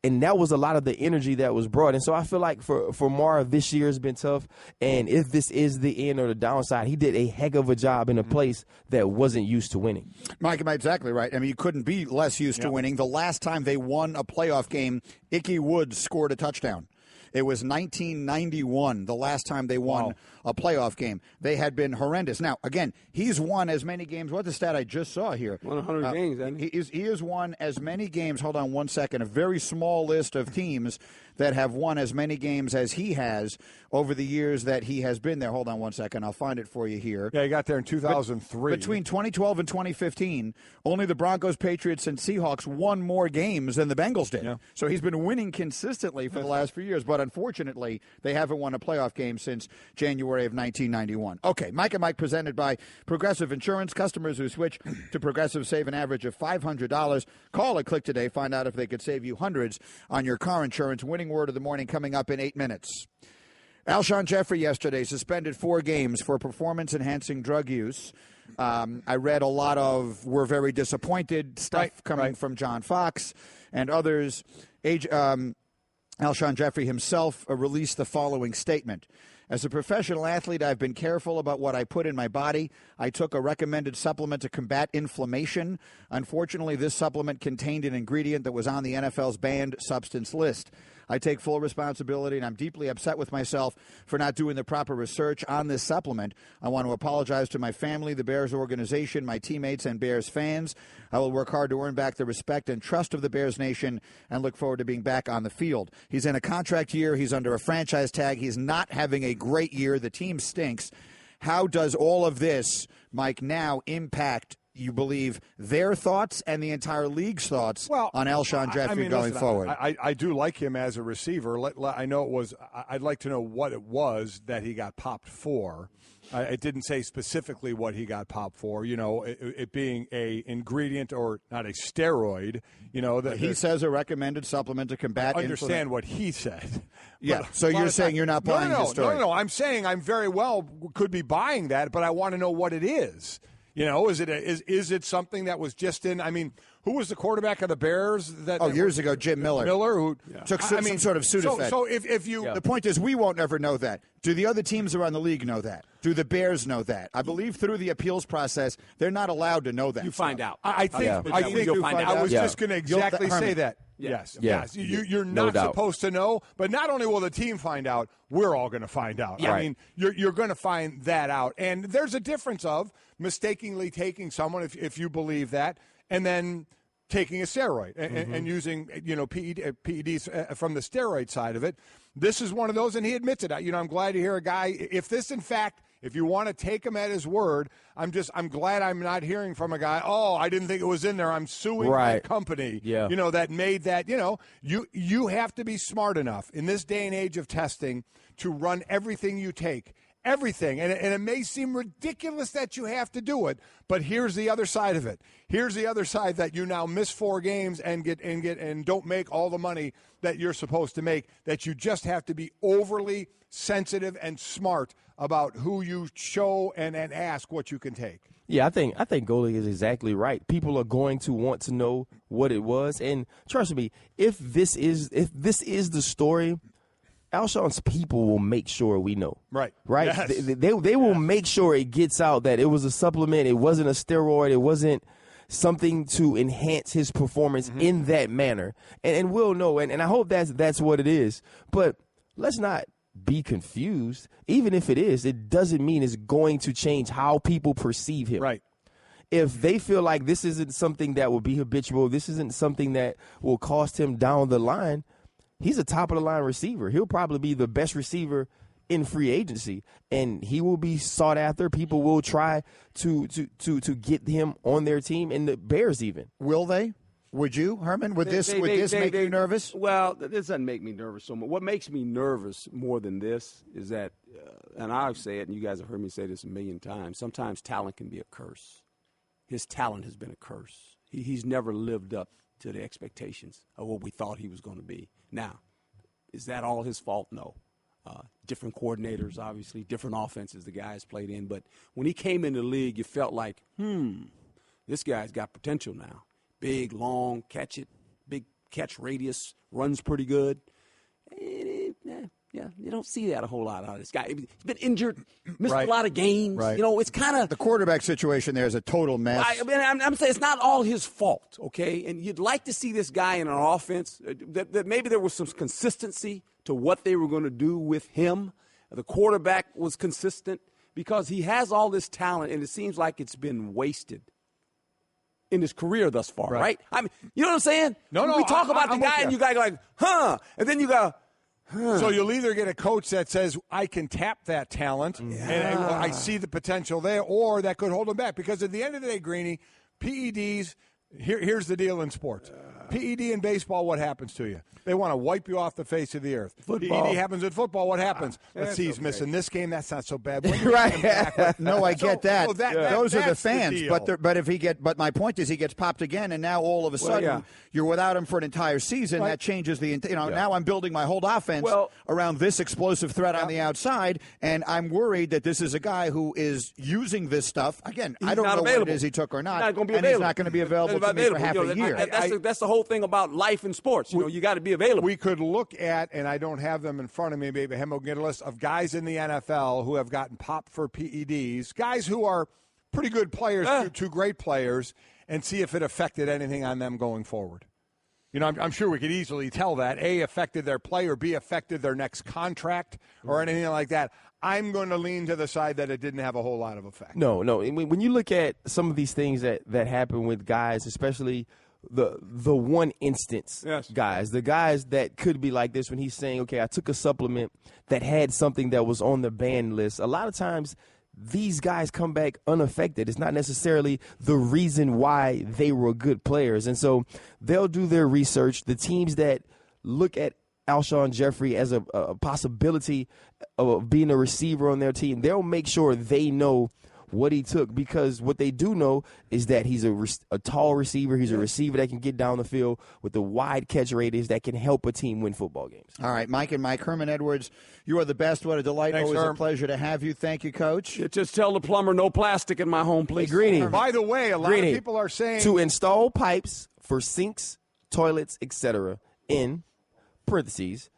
And that was a lot of the energy that was brought. And so I feel like for Marv, this year has been tough. And if this is the end or the downside, he did a heck of a job in a place that wasn't used to winning. Mike, am I exactly right? I mean, you couldn't be less used to winning. The last time they won a playoff game, Ickey Woods scored a touchdown. It was 1991, the last time they won a playoff game. They had been horrendous. Now, again, he's won as many games. What's the stat I just saw here? 100 games, hasn't he? He has won as many games. Hold on one second. A very small list of teams that have won as many games as he has over the years that he has been there. Hold on one second. I'll find it for you here. Yeah, he got there in 2003. Between 2012 and 2015, only the Broncos, Patriots, and Seahawks won more games than the Bengals did. Yeah. So he's been winning consistently for the last few years. But unfortunately, they haven't won a playoff game since January of 1991. Okay, Mike and Mike presented by Progressive Insurance. Customers who switch to Progressive save an average of $500. Call or click today. Find out if they could save you hundreds on your car insurance. Winning word of the morning coming up in 8 minutes. Alshon Jeffrey yesterday suspended 4 games for performance-enhancing drug use. I read a lot of "we're very disappointed" stuff coming from John Fox and others. Alshon Jeffrey himself released the following statement. As a professional athlete, I've been careful about what I put in my body. I took a recommended supplement to combat inflammation. Unfortunately, this supplement contained an ingredient that was on the NFL's banned substance list. I take full responsibility, and I'm deeply upset with myself for not doing the proper research on this supplement. I want to apologize to my family, the Bears organization, my teammates, and Bears fans. I will work hard to earn back the respect and trust of the Bears nation and look forward to being back on the field. He's in a contract year. He's under a franchise tag. He's not having a great year. The team stinks. How does all of this, Mike, now impact you believe their thoughts and the entire league's thoughts on Alshon Jeffrey going forward. I do like him as a receiver. I know it was. I'd like to know what it was that he got popped for. It didn't say specifically what he got popped for. It being a ingredient or not a steroid. He says a recommended supplement to combat. I understand what he said. Yeah. So you're saying you're not buying his story? No. I'm saying I'm very well could be buying that, but I want to know what it is. Is it something that was just in? I mean, who was the quarterback of the Bears? Years ago, Jim Miller. Who took some sort of Sudafed. So if you, the point is, we won't ever know that. Do the other teams around the league know that? Do the Bears know that? I believe through the appeals process, they're not allowed to know that. You find out. I think you'll find out. I was just going to exactly say that. Yes. You're not supposed to know, but not only will the team find out, we're all going to find out. Yeah. I mean, you're going to find that out. And there's a difference of mistakenly taking someone, if you believe that, and then taking a steroid and using PEDs from the steroid side of it. This is one of those, and he admits it. I'm glad to hear a guy. If you want to take him at his word, I'm glad I'm not hearing from a guy, I didn't think it was in there. I'm suing my company. Yeah. That made that, you have to be smart enough in this day and age of testing to run everything you take. Everything. And it may seem ridiculous that you have to do it, but here's the other side of it. Here's the other side that you now miss 4 games and don't make all the money that you're supposed to make, that you just have to be overly sensitive and smart about who you show and ask what you can take. Yeah, I think Golic is exactly right. People are going to want to know what it was, and trust me, if this is the story, Alshon's people will make sure we know. Right. Yes. They will make sure it gets out that it was a supplement, it wasn't a steroid, it wasn't something to enhance his performance in that manner. And we'll know, and I hope that's what it is. But let's not be confused. Even if it is, it doesn't mean it's going to change how people perceive him. Right. If they feel like this isn't something that will be habitual, this isn't something that will cost him down the line, he's a top-of-the-line receiver. He'll probably be the best receiver in free agency, and he will be sought after. People will try to get him on their team, and the Bears even. Will they? Would you, Herman? Would this make you nervous? Well, this doesn't make me nervous so much. What makes me nervous more than this is that, and I'll say it, and you guys have heard me say this a million times, sometimes talent can be a curse. His talent has been a curse. He's never lived up to the expectations of what we thought he was going to be. Now, is that all his fault? No. Different coordinators, obviously, different offenses the guys played in. But when he came in the league, you felt like, this guy's got potential now. Big, long, big catch radius, runs pretty good. Yeah, you don't see that a whole lot out of this guy. He's been injured, missed a lot of games. Right. It's kind of the quarterback situation there is a total mess. I'm saying it's not all his fault, okay? And you'd like to see this guy in an offense that maybe there was some consistency to what they were going to do with him. The quarterback was consistent because he has all this talent, and it seems like it's been wasted in his career thus far, right? I mean, you know what I'm saying? No. We talk about the guy, and you guys go like, and then you go, So you'll either get a coach that says, I can tap that talent, and I see the potential there, or that could hold him back. Because at the end of the day, Greeny, PEDs, here's the deal in sports. PED in baseball, what happens to you? They want to wipe you off the face of the earth. Football. PED happens in football, what happens? Let's see, he's missing this game. That's not so bad. Right. No, I get that. Those are the fans. But my point is he gets popped again, and now all of a sudden you're without him for an entire season. That changes the now I'm building my whole offense around this explosive threat on the outside, and I'm worried that this is a guy who is using this stuff. Again, I don't know what it is he took or not. He's not going to be available to me for half a year. That's the whole thing about life in sports. You got to be available. We could look at, and I don't have them in front of me, maybe Hemo will get a list of guys in the NFL who have gotten popped for PEDs, guys who are pretty good players, two great players, and see if it affected anything on them going forward. I'm sure we could easily tell that, A, affected their play, or B, affected their next contract or anything like that. I'm going to lean to the side that it didn't have a whole lot of effect. No. When you look at some of these things that happen with guys, especially the one instance guys, the guys that could be like this when he's saying, okay, I took a supplement that had something that was on the banned list. A lot of times these guys come back unaffected. It's not necessarily the reason why they were good players. And so they'll do their research. The teams that look at Alshon Jeffrey as a possibility of being a receiver on their team, they'll make sure they know what he took, because what they do know is that he's a tall receiver. He's a receiver that can get down the field with the wide catch radius that can help a team win football games. All right, Mike and Mike, Herman Edwards, you are the best. What a delight. Thanks, always Herm. a pleasure to have you. Thank you, Coach. Just tell the plumber no plastic in my home, please. Hey, Greeny. By the way, a lot Greeny, of people are saying to install pipes for sinks, toilets, etc. in parentheses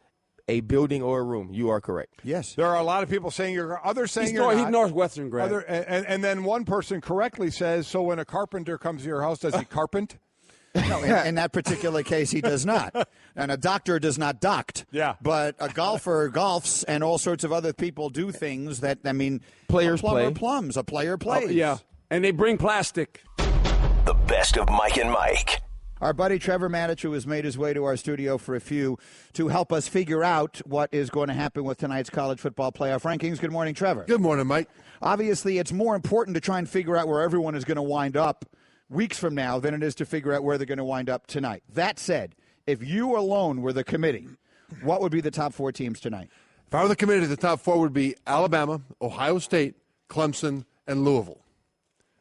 a building or a room. You are correct. Yes. There are a lot of people saying others saying He's you're not. Northwestern grad. And then one person correctly says, so when a carpenter comes to your house, does he carpent? No, in that particular case, he does not. And a doctor does not doct. Yeah. But a golfer golfs, and all sorts of other people do things that, I mean, Players a plumber play. plums, a player plays. Yeah, and they bring plastic. The best of Mike and Mike. Our buddy Trevor Matich, who has made his way to our studio for a few to help us figure out what is going to happen with tonight's college football playoff rankings. Good morning, Trevor. Good morning, Mike. Obviously, it's more important to try and figure out where everyone is going to wind up weeks from now than it is to figure out where they're going to wind up tonight. That said, if you alone were the committee, what would be the top 4 teams tonight? If I were the committee, the top 4 would be Alabama, Ohio State, Clemson, and Louisville.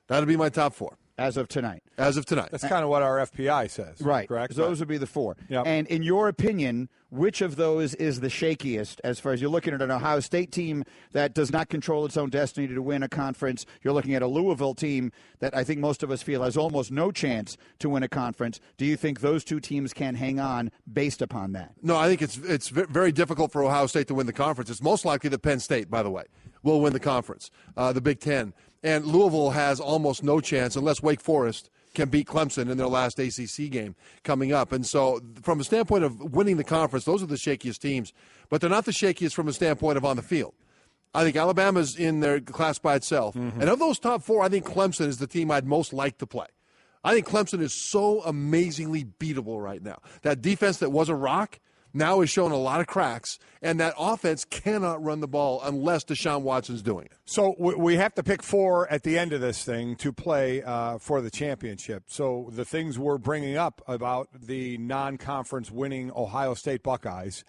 That would be my top 4. As of tonight. As of tonight. That's kind of what our FPI says. Right. Correct? Those would be the 4. Yep. And in your opinion, which of those is the shakiest as far as you're looking at an Ohio State team that does not control its own destiny to win a conference? You're looking at a Louisville team that I think most of us feel has almost no chance to win a conference. Do you think those 2 teams can hang on based upon that? No, I think it's very difficult for Ohio State to win the conference. It's most likely that Penn State, by the way, will win the conference, the Big Ten. And Louisville has almost no chance unless Wake Forest can beat Clemson in their last ACC game coming up. And so from a standpoint of winning the conference, those are the shakiest teams. But they're not the shakiest from a standpoint of on the field. I think Alabama's in their class by itself. Mm-hmm. And of those top 4, I think Clemson is the team I'd most like to play. I think Clemson is so amazingly beatable right now. That defense that was a rock now is showing a lot of cracks, and that offense cannot run the ball unless Deshaun Watson's doing it. So we have to pick 4 at the end of this thing to play for the championship. So the things we're bringing up about the non-conference winning Ohio State Buckeyes,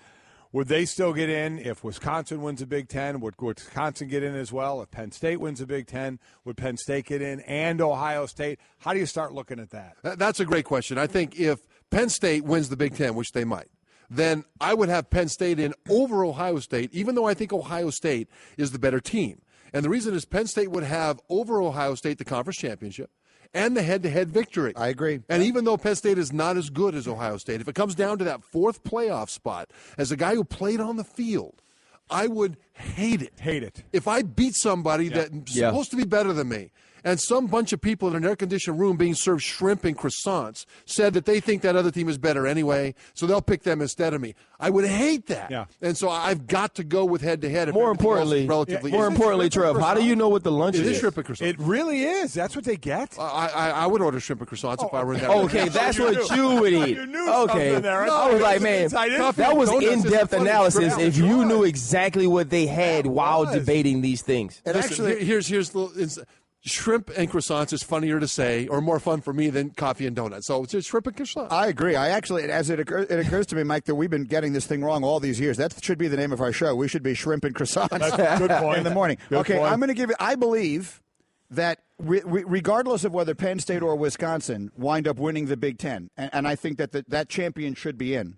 would they still get in if Wisconsin wins a Big Ten? Would Wisconsin get in as well? If Penn State wins a Big Ten, would Penn State get in and Ohio State? How do you start looking at that? That's a great question. I think if Penn State wins the Big Ten, which they might, then I would have Penn State in over Ohio State, even though I think Ohio State is the better team. And the reason is Penn State would have over Ohio State the conference championship and the head-to-head victory. I agree. And even though Penn State is not as good as Ohio State, if it comes down to that 4th playoff spot, as a guy who played on the field, I would hate it. Hate it. If I beat somebody that's supposed to be better than me, and some bunch of people in an air-conditioned room being served shrimp and croissants said that they think that other team is better anyway, so they'll pick them instead of me. I would hate that. Yeah. And so I've got to go with head-to-head. More importantly, Trev, how do you know what the lunch is? It is shrimp and croissants. It really is. That's what they get? I would order shrimp and croissants if I were in that Okay, that's what you would eat. You knew Okay. something there. I was like, man, that was in-depth analysis if you knew exactly what they had while debating these things. And actually, here's the shrimp and croissants is funnier to say, or more fun for me than coffee and donuts. So it's just shrimp and croissants. I agree. I actually, as it occurs to me, Mike, that we've been getting this thing wrong all these years. That should be the name of our show. We should be shrimp and croissants. Good point. In the morning. Good Okay, point. I'm going to give it. I believe that regardless of whether Penn State or Wisconsin wind up winning the Big Ten, and I think that that champion should be in,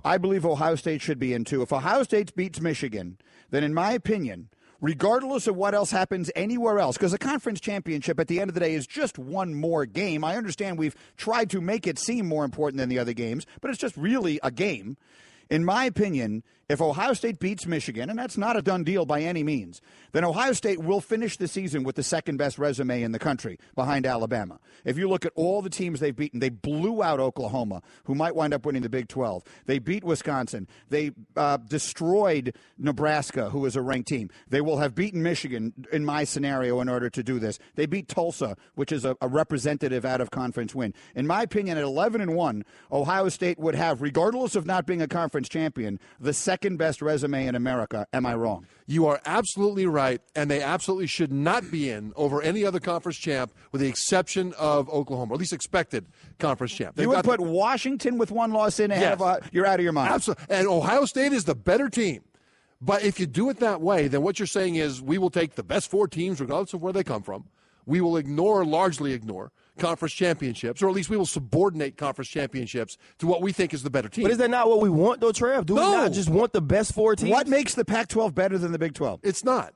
I believe Ohio State should be in too. If Ohio State beats Michigan, then in my opinion, regardless of what else happens anywhere else, because the conference championship at the end of the day is just one more game. I understand we've tried to make it seem more important than the other games, but it's just really a game. In my opinion, if Ohio State beats Michigan, and that's not a done deal by any means, then Ohio State will finish the season with the second-best resume in the country behind Alabama. If you look at all the teams they've beaten, they blew out Oklahoma, who might wind up winning the Big 12. They beat Wisconsin. They destroyed Nebraska, who is a ranked team. They will have beaten Michigan, in my scenario, in order to do this. They beat Tulsa, which is a representative out-of-conference win. In my opinion, at 11-1, Ohio State would have, regardless of not being a conference champion, the second second-best resume in America. Am I wrong? You are absolutely right, and they absolutely should not be in over any other conference champ with the exception of Oklahoma, or at least expected conference champ. You would put Washington with one loss in ahead of you're out of your mind. Absolutely. And Ohio State is the better team. But if you do it that way, then what you're saying is we will take the best 4 teams, regardless of where they come from. We will largely ignore conference championships, or at least we will subordinate conference championships to what we think is the better team. But is that not what we want, though, Trev? Do we not just want the best 4 teams? What makes the Pac-12 better than the Big 12? It's not.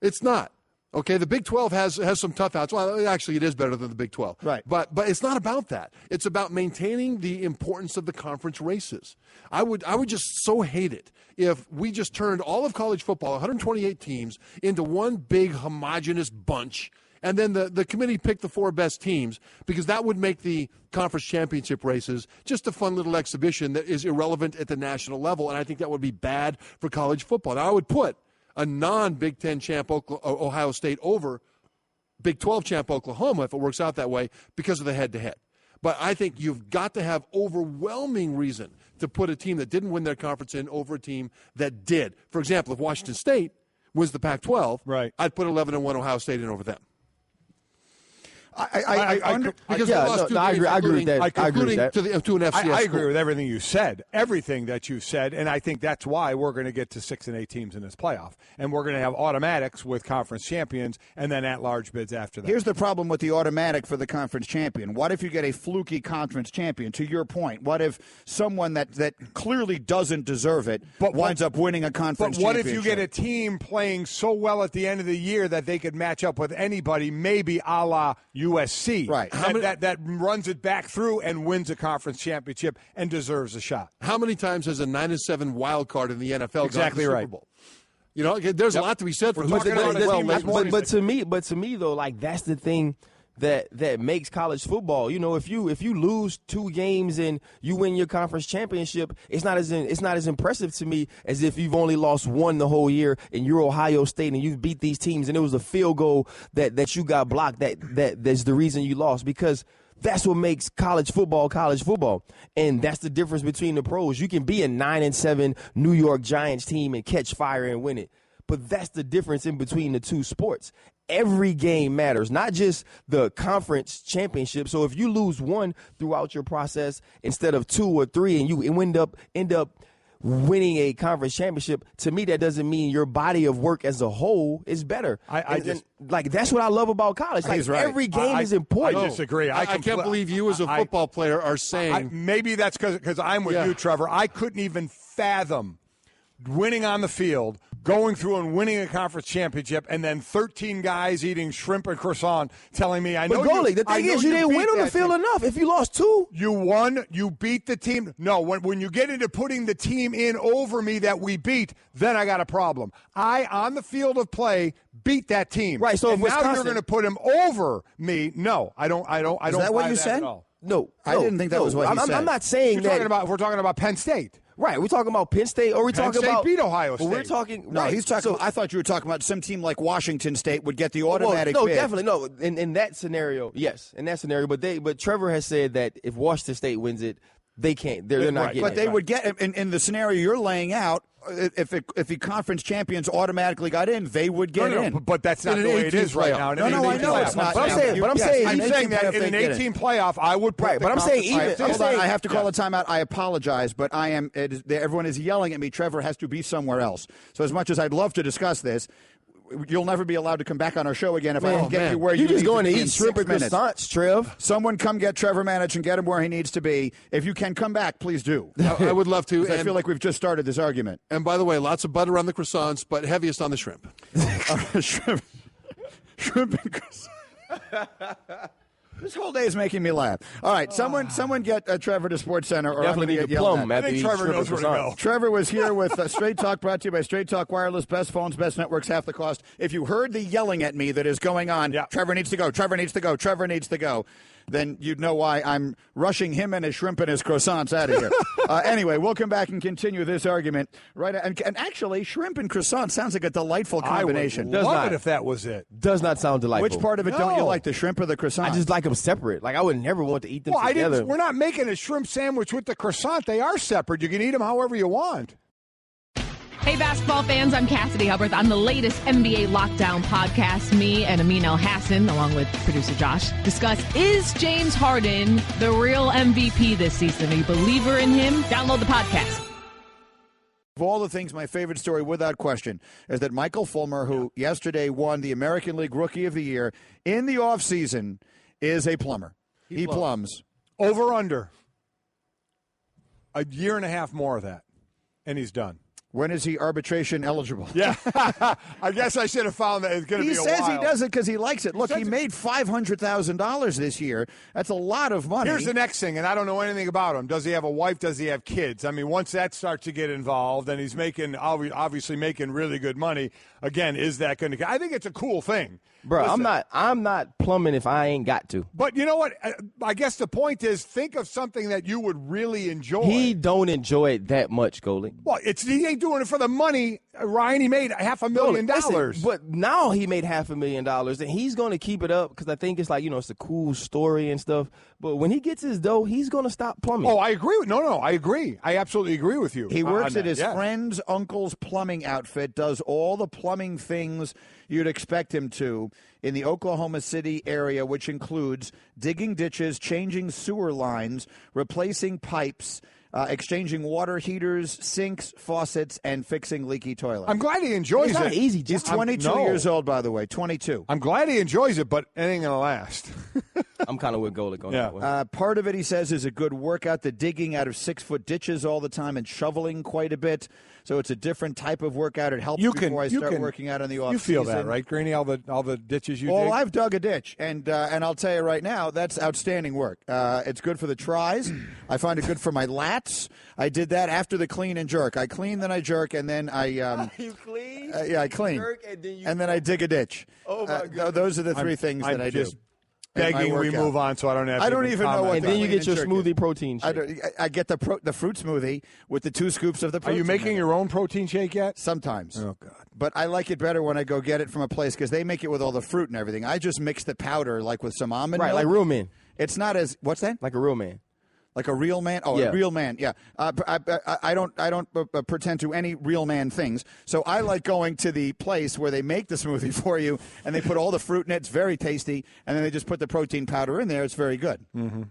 It's not. Okay, the Big 12 has some tough outs. Well, actually, it is better than the Big 12. Right. But it's not about that. It's about maintaining the importance of the conference races. I would just so hate it if we just turned all of college football, 128 teams, into one big homogenous bunch, and then the committee picked the 4 best teams, because that would make the conference championship races just a fun little exhibition that is irrelevant at the national level, and I think that would be bad for college football. Now, I would put a non-Big Ten champ Ohio State over Big 12 champ Oklahoma if it works out that way because of the head-to-head. But I think you've got to have overwhelming reason to put a team that didn't win their conference in over a team that did. For example, if Washington State wins the Pac-12, right, I'd put 11-1 Ohio State in over them. I agree with that. To an FCS I agree with everything you said, everything that you said, and I think that's why we're going to get to 6 and 8 teams in this playoff, and we're going to have automatics with conference champions and then at-large bids after that. Here's the problem with the automatic for the conference champion. What if you get a fluky conference champion? To your point, what if someone that clearly doesn't deserve it winds up winning a conference championship? But what if you get a team playing so well at the end of the year that they could match up with anybody, maybe a la USC, right? That runs it back through and wins a conference championship and deserves a shot. How many times has a 9-7 wild card in the NFL exactly gone to the right. Super Bowl? You know, there's a lot to be said for but to me though, like that's the thing that makes college football. You know, if you lose 2 games and you win your conference championship, it's not as impressive to me as if you've only lost 1 the whole year and you're Ohio State and you've beat these teams and it was a field goal that you got blocked that's the reason you lost, because that's what makes college football. And that's the difference between the pros. You can be a 9-7 New York Giants team and catch fire and win it. But that's the difference in between the 2 sports. Every game matters, not just the conference championship. So if you lose 1 throughout your process instead of 2 or 3 and you end up winning a conference championship, to me that doesn't mean your body of work as a whole is better. That's what I love about college. Like, right. Every game is important. I disagree. I can't believe you as a football player are saying. Maybe that's because I'm with you, Trevor. I couldn't even fathom winning on the field, going through and winning a conference championship, and then 13 guys eating shrimp and croissant telling me, But Golic, the thing is, you didn't win on the field enough. If you lost 2. You won. You beat the team. No, when you get into putting the team in over me that we beat, then I got a problem. I, on the field of play, beat that team. Right, so and now you're going to put him over me. No, I don't. Is that what you said? No, I didn't think that was what you said. I'm not saying that. We're talking about Penn State. Right, we're talking about Penn State, or we're talking about beat Ohio State. Well, we're talking. No, right. he's talking. I thought you were talking about some team like Washington State would get the automatic. No, bid. definitely no. In that scenario, yes, in that scenario. But Trevor has said that if Washington State wins it, they can't. They're not getting it. But they would get in the scenario you're laying out. If the conference champions automatically got in, they would get in. But that's not the way it is right now. No, I know it's not. But I'm saying that in an 18 playoff, I would put. Right, but I'm saying even. Hold on, I have to call a timeout. I apologize, but I am. Everyone is yelling at me. Trevor has to be somewhere else. So as much as I'd love to discuss this, you'll never be allowed to come back on our show again if I don't get you where you're you just going to be eat shrimp and croissants, Trev. Someone come get Trevor Matich and get him where he needs to be. If you can come back, please do. I would love to. I feel like we've just started this argument. And by the way, lots of butter on the croissants, but heaviest on the shrimp. Shrimp and croissants. This whole day is making me laugh. All right, someone get Trevor to Sports Center. Or definitely need to plumb. I think Trevor knows where to go. Trevor was here with Straight Talk, brought to you by Straight Talk Wireless. Best phones, best networks, half the cost. If you heard the yelling at me that is going on, Trevor needs to go, Trevor needs to go, Trevor needs to go, then you'd know why I'm rushing him and his shrimp and his croissants out of here. Anyway, we'll come back and continue this argument. Right, and actually, shrimp and croissant sounds like a delightful combination. I would love it if that was it. Does not sound delightful. Which part of it don't you like, the shrimp or the croissant? I just like them separate. Like, I would never want to eat them together. We're not making a shrimp sandwich with the croissant. They are separate. You can eat them however you want. Hey, basketball fans, I'm Cassidy Hubbard. On the latest NBA Lockdown podcast, me and Amin El-Hassan, along with producer Josh, discuss, is James Harden the real MVP this season? Are you a believer in him? Download the podcast. Of all the things, my favorite story, without question, is that Michael Fulmer, who yesterday won the American League Rookie of the Year in the offseason, is a plumber. He plums. Over under. A year and a half more of that, and he's done. When is he arbitration eligible? Yeah. I guess I should have found that it's going to be a while. He says he does it because he likes it. Look, he made $500,000 this year. That's a lot of money. Here's the next thing, and I don't know anything about him. Does he have a wife? Does he have kids? I mean, once that starts to get involved, and he's obviously making really good money, again, is that going to – I think it's a cool thing. Bro, I'm not plumbing if I ain't got to. But you know what? I guess the point is, think of something that you would really enjoy. He don't enjoy it that much, Golic. Well, he ain't doing it for the money, Ryan. He made $500,000. Listen, but now he made $500,000, and he's going to keep it up because I think it's like, it's a cool story and stuff. But when he gets his dough, he's going to stop plumbing. Oh, I agree. I agree. I absolutely agree with you. He works at his friend's uncle's plumbing outfit, does all the plumbing things you'd expect him to in the Oklahoma City area, which includes digging ditches, changing sewer lines, replacing pipes, exchanging water heaters, sinks, faucets, and fixing leaky toilets. I'm glad he enjoys it. It's not easy. He's 22 years old, by the way, 22. I'm glad he enjoys it, but it ain't going to last. I'm kind of with Golic on that one. Part of it, he says, is a good workout, the digging out of 6-foot ditches all the time and shoveling quite a bit. So it's a different type of workout. It helps before I start working out in the off season. You feel that, right, Greeny? All the ditches you dig? Well, I've dug a ditch, and I'll tell you right now, that's outstanding work. It's good for the tries. I find it good for my lats. I did that after the clean and jerk. I clean, then I jerk, and then I you clean? Yeah, I clean. Jerk, and then I dig a ditch. Oh, my goodness. Those are the three things that I do. Begging we move on so I don't have to. I don't even know what. And then you get your smoothie protein shake. I get the fruit smoothie with the 2 scoops of the protein. Are you making your own protein shake yet? Sometimes. Oh, God. But I like it better when I go get it from a place because they make it with all the fruit and everything. I just mix the powder like with some almond milk. Right, like real men. It's not as, what's that? Like a real man. Like a real man? Oh, yeah. A real man, yeah. I don't pretend to any real man things. So I like going to the place where they make the smoothie for you, and they put all the fruit in it. It's very tasty, and then they just put the protein powder in there. It's very good. Mm-hmm.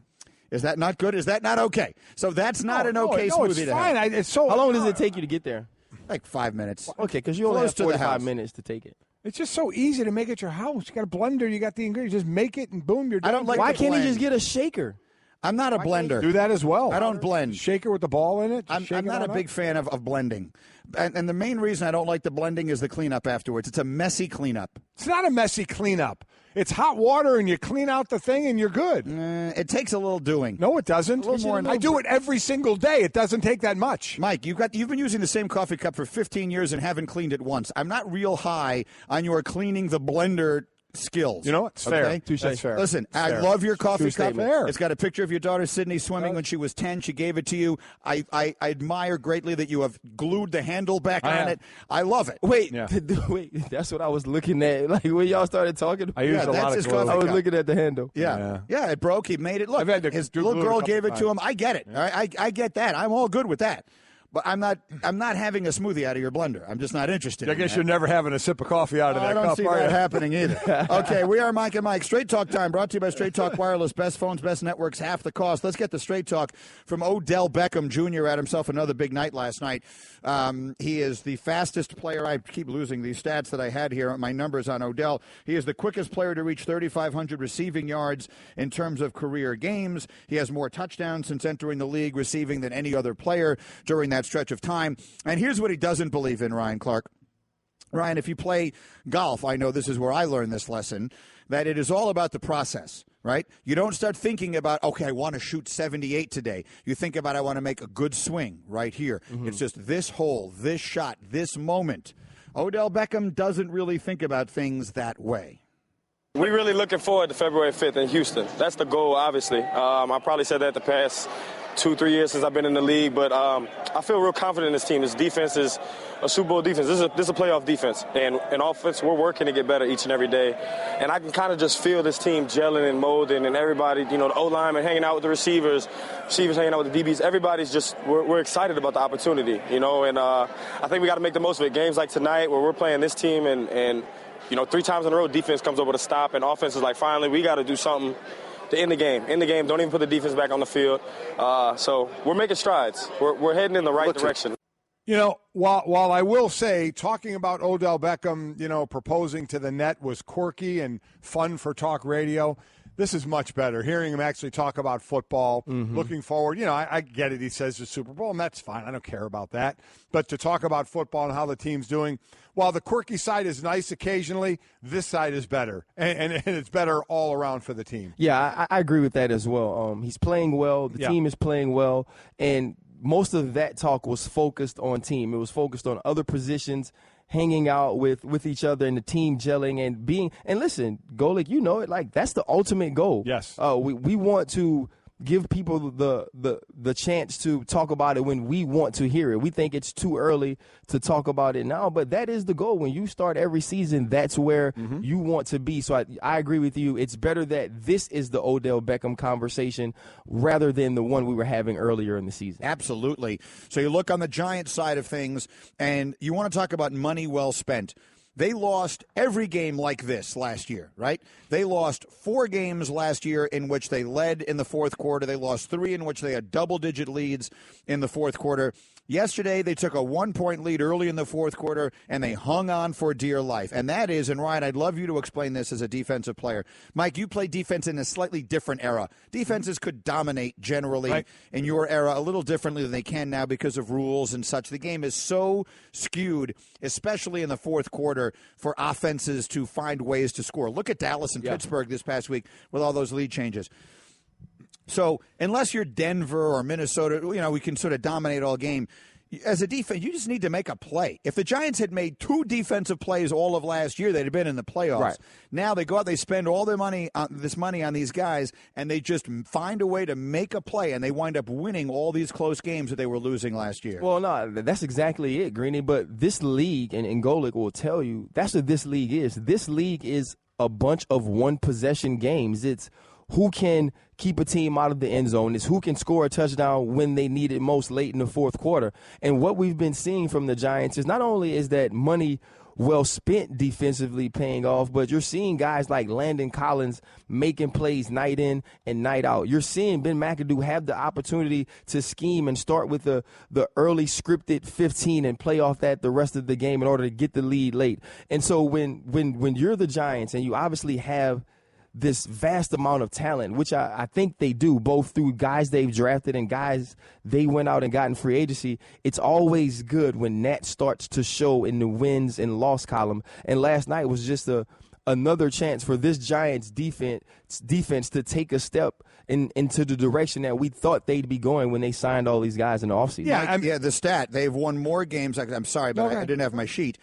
Is that not good? Is that not okay? So that's not an okay smoothie it's fine. to have. How long does it take you to get there? Like 5 minutes. Okay, because you only have 45 minutes to take it. It's just so easy to make at your house. You got a blender, you got the ingredients. Just make it, and boom, you're done. I don't like Why to can't blend. he just get a shaker? I'm not a blender. Do that as well. I don't blend. Shaker with the ball in it. I'm not a big fan of blending. And the main reason I don't like the blending is the cleanup afterwards. It's a messy cleanup. It's not a messy cleanup. It's hot water, and you clean out the thing, and you're good. It takes a little doing. No, it doesn't. I do it every single day. It doesn't take that much. Mike, you've been using the same coffee cup for 15 years and haven't cleaned it once. I'm not real high on your cleaning the blender skills. You know what? It's fair. That's fair. Listen, I love your coffee cup. It's got a picture of your daughter Sydney swimming when she was 10. She gave it to you. I admire greatly that you have glued the handle back on it. I love it. Wait, that's what I was looking at. Like when y'all started talking, I used a lot of glue. I was looking at the handle. Yeah, it broke. He made it. Look, his little girl gave it to him. I get it. I get that. I'm all good with that. But I'm not having a smoothie out of your blender. I'm just not interested. I guess you're never having a sip of coffee out of that cup. I don't see that happening either. Okay, we are Mike and Mike. Straight Talk time brought to you by Straight Talk Wireless. Best phones, best networks, half the cost. Let's get the Straight Talk from Odell Beckham Jr. Had himself another big night last night. He is the fastest player. I keep losing these stats that I had here, my numbers on Odell. He is the quickest player to reach 3,500 receiving yards in terms of career games. He has more touchdowns since entering the league receiving than any other player during that stretch of time. And here's what he doesn't believe in, Ryan Clark. Ryan, if you play golf, I know this is where I learned this lesson, that it is all about the process, right? You don't start thinking about, okay, I want to shoot 78 today. You think about, I want to make a good swing right here. Mm-hmm. It's just this hole, this shot, this moment. Odell Beckham doesn't really think about things that way. We're really looking forward to February 5th in Houston. That's the goal, obviously. I probably said that the past 2-3 years since I've been in the league, but I feel real confident in this team. This defense is a Super Bowl defense. This is a playoff defense. And in offense, we're working to get better each and every day. And I can kind of just feel this team gelling and molding, and everybody, the O-linemen hanging out with the receivers hanging out with the DBs. Everybody's just, we're excited about the opportunity, and I think we got to make the most of it. Games like tonight where we're playing this team and 3 times in a row, defense comes up with a stop, and offense is like, finally, we got to do something to end the game. Don't even put the defense back on the field. So we're making strides. We're heading in the right direction. While I will say, talking about Odell Beckham, proposing to the net was quirky and fun for talk radio. This is much better. Hearing him actually talk about football, looking forward. I get it. He says the Super Bowl, and that's fine. I don't care about that. But to talk about football and how the team's doing, while the quirky side is nice occasionally, this side is better. And it's better all around for the team. Yeah, I agree with that as well. He's playing well. The team is playing well. And most of that talk was focused on team. It was focused on other positions, hanging out with each other and the team gelling and being – and listen, Golic, like that's the ultimate goal. Yes. We want to give people the chance to talk about it when we want to hear it. We think it's too early to talk about it now, but that is the goal. When you start every season, that's where you want to be. So I agree with you. It's better that this is the Odell Beckham conversation rather than the one we were having earlier in the season. Absolutely. So you look on the Giants side of things, and you want to talk about money well spent. They lost every game like this last year, right? They lost 4 games last year in which they led in the fourth quarter. They lost 3 in which they had double-digit leads in the fourth quarter. Yesterday, they took a 1-point lead early in the fourth quarter, and they hung on for dear life. And that is, and Ryan, I'd love you to explain this as a defensive player. Mike, you played defense in a slightly different era. Defenses could dominate generally in your era a little differently than they can now because of rules and such. The game is so skewed, especially in the fourth quarter, for offenses to find ways to score. Look at Dallas and Pittsburgh this past week with all those lead changes. So unless you're Denver or Minnesota, we can sort of dominate all game. As a defense, you just need to make a play. If the Giants had made 2 defensive plays all of last year, they'd have been in the playoffs. Right. Now they go out, they spend all their money on these guys, and they just find a way to make a play, and they wind up winning all these close games that they were losing last year. Well, no, that's exactly it, Greeny. But this league, and Golic will tell you, that's what this league is. This league is a bunch of one-possession games. It's who can keep a team out of the end zone. It's who can score a touchdown when they need it most late in the fourth quarter. And what we've been seeing from the Giants is not only is that money well spent defensively paying off, but you're seeing guys like Landon Collins making plays night in and night out. You're seeing Ben McAdoo have the opportunity to scheme and start with the early scripted 15 and play off that the rest of the game in order to get the lead late. And so when you're the Giants and you obviously have this vast amount of talent, which I think they do, both through guys they've drafted and guys they went out and got in free agency, it's always good when that starts to show in the wins and loss column. And last night was just another chance for this Giants defense to take a step into the direction that we thought they'd be going when they signed all these guys in the offseason. The stat, they've won more games. I'm sorry, but I didn't have my sheet.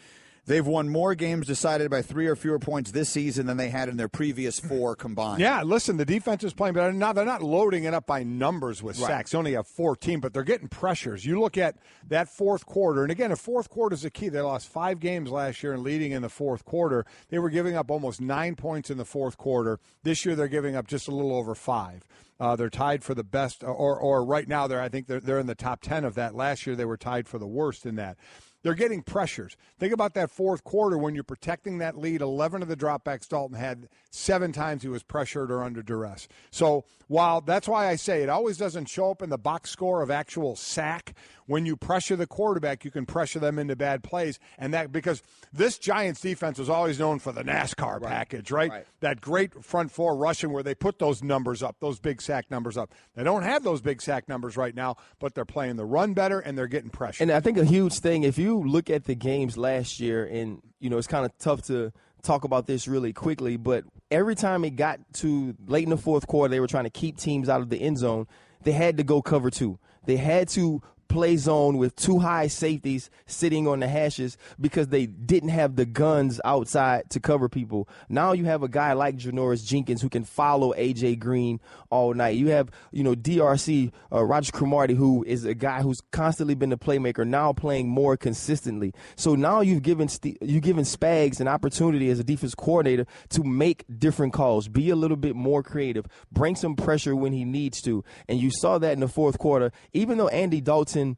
They've won more games decided by 3 or fewer points this season than they had in their previous 4 combined. Yeah, listen, the defense is playing better. Now they're not loading it up by numbers with sacks. They only have 14, but they're getting pressures. You look at that fourth quarter, and again, the fourth quarter is a key. They lost 5 games last year and leading in the fourth quarter. They were giving up almost 9 points in the fourth quarter. This year they're giving up just a little over 5. They're tied for the best, or right now I think they're in the top 10 of that. Last year they were tied for the worst in that. They're getting pressures. Think about that fourth quarter when you're protecting that lead. 11 of the dropbacks Dalton had, 7 times he was pressured or under duress. So while that's why I say it always doesn't show up in the box score of actual sack, when you pressure the quarterback, you can pressure them into bad plays. And that because this Giants defense was always known for the NASCAR package, right? That great front 4 rushing where they put those numbers up, those big sack numbers up. They don't have those big sack numbers right now, but they're playing the run better and they're getting pressure. And I think a huge thing, if you look at the games last year, and it's kind of tough to talk about this really quickly, but every time it got to late in the fourth quarter, they were trying to keep teams out of the end zone. They had to go cover 2. They had to play zone with 2 high safeties sitting on the hashes because they didn't have the guns outside to cover people. Now you have a guy like Janoris Jenkins who can follow A.J. Green all night. You have, DRC, Roger Cromartie, who is a guy who's constantly been the playmaker, now playing more consistently. So now you've given Spags an opportunity as a defense coordinator to make different calls, be a little bit more creative, bring some pressure when he needs to. And you saw that in the fourth quarter. Even though Andy Dalton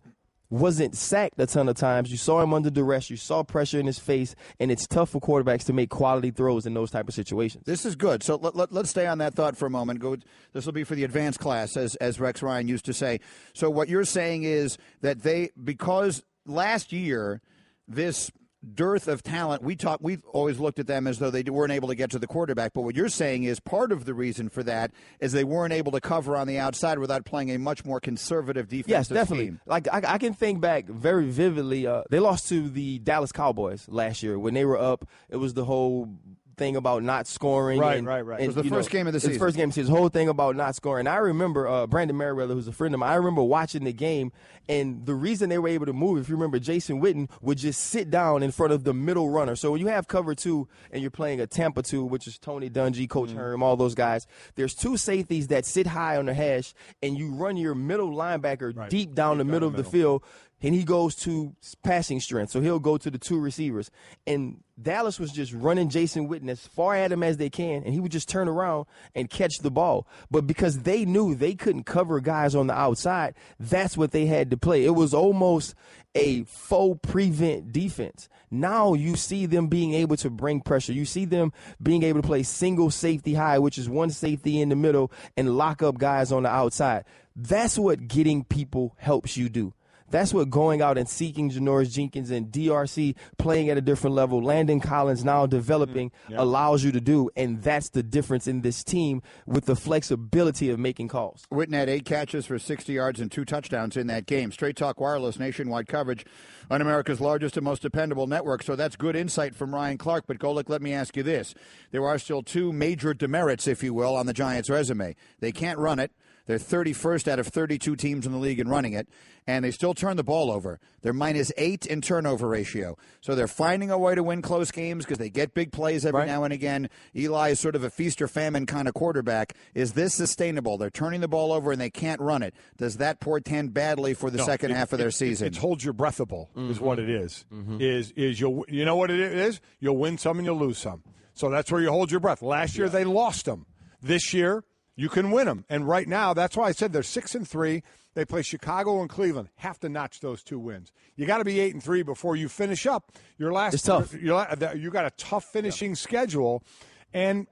wasn't sacked a ton of times, you saw him under duress, you saw pressure in his face, and it's tough for quarterbacks to make quality throws in those type of situations. This is good. So let's stay on that thought for a moment. This will be for the advanced class, as Rex Ryan used to say. So what you're saying is that because last year, this dearth of talent, we've always looked at them as though they weren't able to get to the quarterback. But what you're saying is part of the reason for that is they weren't able to cover on the outside without playing a much more conservative defensive Yes, definitely. scheme. Like I can think back very vividly. They lost to the Dallas Cowboys last year when they were up. It was the whole thing about not scoring. Right. And, It was the first game of the season. It was the first game of the season. His whole thing about not scoring. And I remember Brandon Merriweather, who's a friend of mine, I remember watching the game, and the reason they were able to move, if you remember, Jason Witten would just sit down in front of the middle runner. So when you have cover 2 and you're playing a Tampa 2, which is Tony Dungy, Coach Herm, all those guys, there's 2 safeties that sit high on the hash, and you run your middle linebacker deep down the middle of the field, and he goes to passing strength. So he'll go to the 2 receivers. And Dallas was just running Jason Witten as far at him as they can, and he would just turn around and catch the ball. But because they knew they couldn't cover guys on the outside, that's what they had to play. It was almost a faux prevent defense. Now you see them being able to bring pressure. You see them being able to play single safety high, which is 1 safety in the middle, and lock up guys on the outside. That's what getting people helps you do. That's what going out and seeking Janoris Jenkins and DRC playing at a different level, Landon Collins now developing allows you to do, and that's the difference in this team with the flexibility of making calls. Witten had 8 catches for 60 yards and 2 touchdowns in that game. Straight Talk Wireless, nationwide coverage on America's largest and most dependable network. So that's good insight from Ryan Clark. But Golic, let me ask you this. There are still 2 major demerits, if you will, on the Giants' resume. They can't run it. They're 31st out of 32 teams in the league in running it, and they still turn the ball over. They're -8 in turnover ratio. So they're finding a way to win close games because they get big plays every now and again. Eli is sort of a feast or famine kind of quarterback. Is this sustainable? They're turning the ball over and they can't run it. Does that portend badly for the second half of their season? It's hold your breathable is what it is. Is you know what it is? You'll win some and you'll lose some. So that's where you hold your breath. Last year they lost them. This year you can win them. And right now, that's why I said they're 6-3. They play Chicago and Cleveland. Have to notch those 2 wins. You got to be 8-3 before you finish up your last. It's tough. You got a tough finishing schedule, and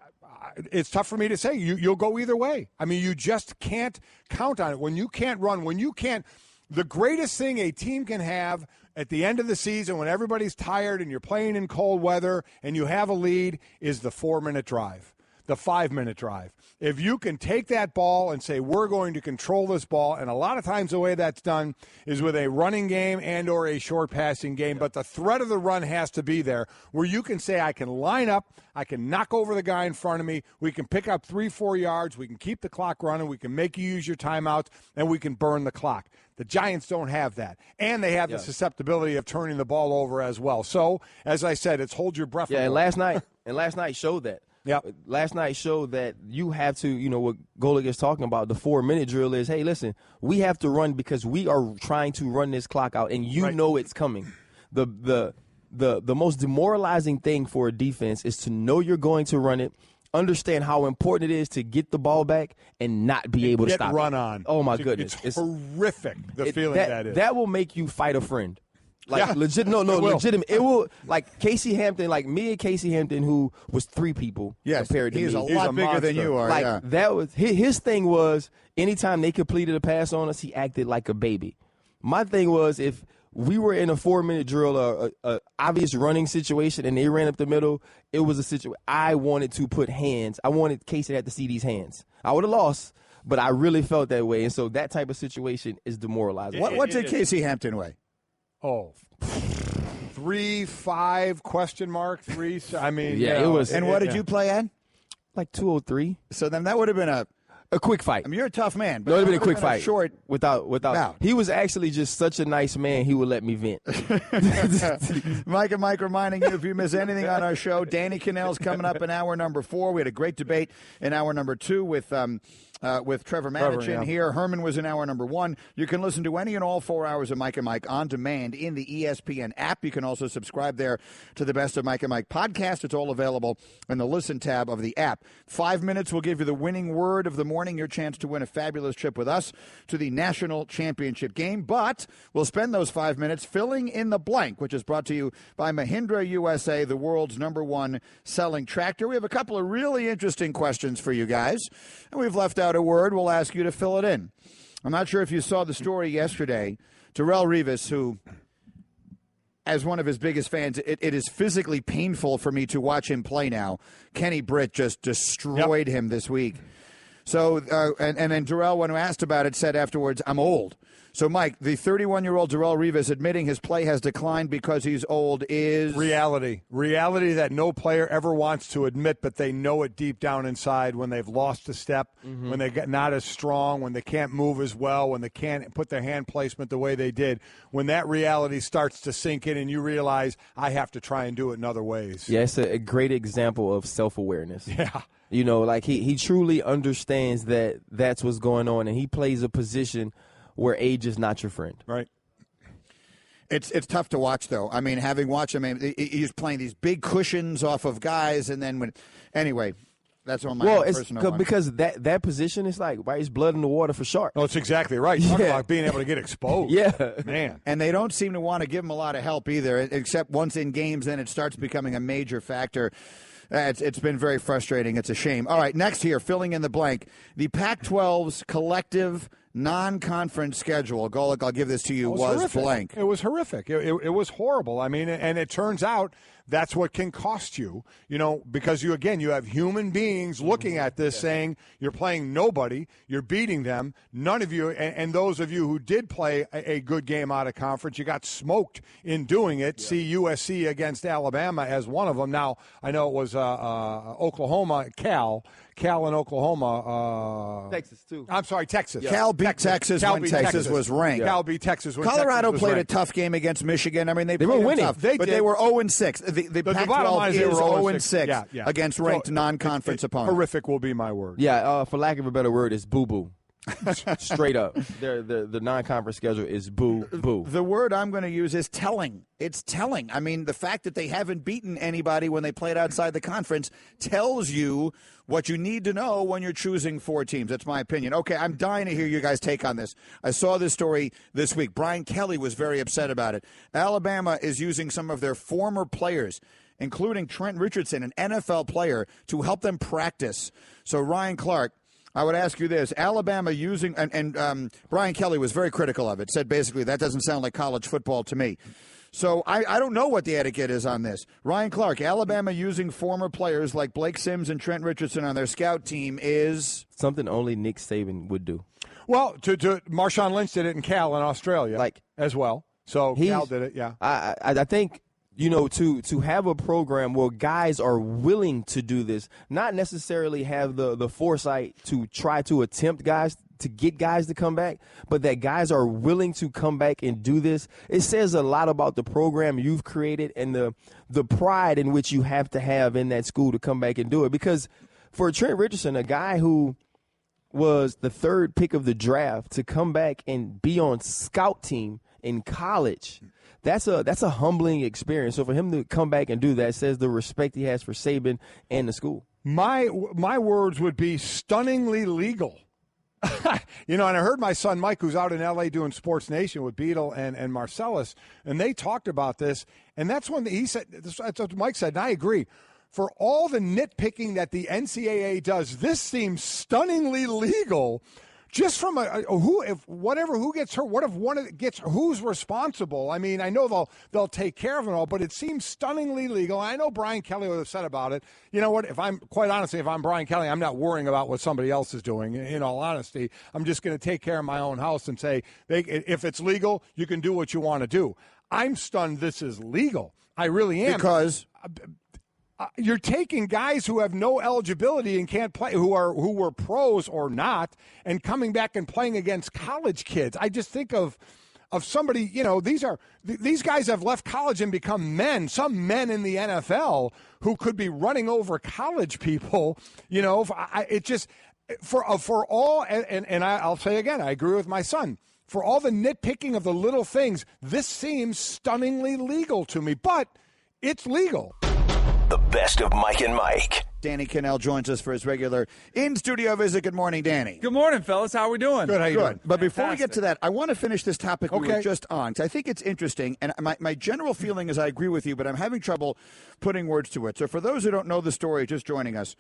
it's tough for me to say. You'll go either way. I mean, you just can't count on it when you can't run. When you can't. The greatest thing a team can have at the end of the season, when everybody's tired and you're playing in cold weather and you have a lead, is the 4-minute drive. The 5-minute drive. If you can take that ball and say, we're going to control this ball, and a lot of times the way that's done is with a running game and or a short passing game, but the threat of the run has to be there where you can say, I can line up, I can knock over the guy in front of me, we can pick up 3-4 yards, we can keep the clock running, we can make you use your timeouts, and we can burn the clock. The Giants don't have that. And they have the susceptibility of turning the ball over as well. So, as I said, it's hold your breath. Yeah, and last night showed that. Yeah. Last night showed that you have to, what Golic is talking about, the 4-minute drill is, hey, listen, we have to run because we are trying to run this clock out, and you know it's coming. The most demoralizing thing for a defense is to know you're going to run it, understand how important it is to get the ball back and not be able to stop it. Get run it. on. Oh, my goodness. It's horrific, the feeling that is. That will make you fight a friend. Legitimate. It will, like Casey Hampton, like me and Casey Hampton, who was 3 people compared to me. He's a lot bigger than you are. That was his thing was anytime they completed a pass on us, he acted like a baby. My thing was if we were in a 4-minute drill, a obvious running situation, and they ran up the middle, it was a situation I wanted to put hands. I wanted Casey to have to see these hands. I would have lost, but I really felt that way, and so that type of situation is demoralizing. What did Casey Hampton weigh? 3.5 question mark 3. I mean, it was. And what did you play at? Like 203. So then that would have been A quick fight. I mean, you're a tough man. But no, it would have been a quick fight. Short without. bout. He was actually just such a nice man. He would let me vent. Mike and Mike reminding you, if you miss anything on our show, Danny Kanell's coming up in hour number 4. We had a great debate in hour number 2 with Trevor Matich in here. Herman was in hour number 1. You can listen to any and all 4 hours of Mike and Mike on demand in the ESPN app. You can also subscribe there to the Best of Mike and Mike podcast. It's all available in the Listen tab of the app. 5 minutes will give you the winning word of the morning, your chance to win a fabulous trip with us to the national championship game. But we'll spend those 5 minutes filling in the blank, which is brought to you by Mahindra USA, the world's #1 selling tractor. We have a couple of really interesting questions for you guys, and we've left out a word. We'll ask you to fill it in. I'm not sure if you saw the story yesterday. Darrelle Revis, who, as one of his biggest fans, it is physically painful for me to watch him play now. Kenny Britt just destroyed him this week. So, and then Darrelle, when asked about it, said afterwards, "I'm old." So, Mike, the 31-year-old Darrelle Revis admitting his play has declined because he's old is... Reality that no player ever wants to admit, but they know it deep down inside when they've lost a step, when they get not as strong, when they can't move as well, when they can't put their hand placement the way they did. When that reality starts to sink in and you realize, I have to try and do it in other ways. Yeah, it's a great example of self-awareness. Yeah. You know, like he truly understands that that's what's going on, and he plays a position where age is not your friend. Right. It's tough to watch, though. I mean, having watched him, he's playing these big cushions off of guys, and then anyway, that's on my personal one. Because that position is like, right, it's blood in the water for sharks. Oh, it's exactly right. Talk about being able to get exposed. Yeah. Man. And they don't seem to want to give him a lot of help either, except once in games, then it starts becoming a major factor. It's been very frustrating. It's a shame. All right, next here, filling in the blank, the Pac-12's collective non-conference schedule. Golic, I'll give this to you, was blank. It was horrific. It was horrible. I mean, and it turns out that's what can cost you, because you have human beings looking at this saying you're playing nobody, you're beating them, none of you, and those of you who did play a good game out of conference, you got smoked in doing it. Yeah. See USC against Alabama as one of them. Now, I know it was Oklahoma, Cal and Oklahoma. Texas, too. I'm sorry, Texas. Yeah. Cal beat Texas when Texas was ranked. Cal beat Texas when Colorado Texas was played ranked. a tough game against Michigan. I mean, they were winning. Tough, but they were 0-6. The Pac-12 is 0-6 against ranked non-conference opponents. Horrific will be my word. Yeah, for lack of a better word, it's boo-boo. Straight up. The non-conference schedule is boo-boo. The word I'm going to use is telling. It's telling. I mean, the fact that they haven't beaten anybody when they played outside the conference tells you what you need to know when you're choosing 4 teams. That's my opinion. Okay, I'm dying to hear you guys' take on this. I saw this story this week. Brian Kelly was very upset about it. Alabama is using some of their former players, including Trent Richardson, an NFL player, to help them practice. So, Ryan Clark, I would ask you this. Alabama using, and Brian Kelly was very critical of it, said basically that doesn't sound like college football to me. So I don't know what the etiquette is on this. Ryan Clark, Alabama using former players like Blake Sims and Trent Richardson on their scout team is? Something only Nick Saban would do. Well, to Marshawn Lynch did it in Cal in Australia as well. So Cal did it, yeah. I think, to have a program where guys are willing to do this, not necessarily have the foresight to try to attempt to get guys to come back, but that guys are willing to come back and do this. It says a lot about the program you've created and the pride in which you have to have in that school to come back and do it. Because for Trent Richardson, a guy who was the 3rd pick of the draft, to come back and be on scout team in college, that's a humbling experience. So for him to come back and do that says the respect he has for Saban and the school. My words would be stunningly legal. And I heard my son Mike, who's out in L.A. doing Sports Nation with Beadle and Marcellus, and they talked about this, and that's when he said, that's what Mike said, and I agree. For all the nitpicking that the NCAA does, this seems stunningly legal. Just from who gets hurt, what if one gets, who's responsible? I mean, I know they'll take care of it all, but it seems stunningly legal. I know Brian Kelly was upset about it. You know what? If I'm Brian Kelly, I'm not worrying about what somebody else is doing. In all honesty, I'm just going to take care of my own house and say, if it's legal, you can do what you want to do. I'm stunned this is legal. I really am. Because you're taking guys who have no eligibility and can't play, who were pros or not, and coming back and playing against college kids. I just think of somebody, these guys have left college and become men, some men in the NFL who could be running over college people, for all, and I'll say again, I agree with my son. For all the nitpicking of the little things, this seems stunningly legal to me, but it's legal. The best of Mike and Mike. Danny Kanell joins us for his regular in-studio visit. Good morning, Danny. Good morning, fellas. How are we doing? Good. How you doing? But before we get to that, I want to finish this topic we were just on, because I think it's interesting. And my general feeling is I agree with you, but I'm having trouble putting words to it. So for those who don't know the story, just joining us,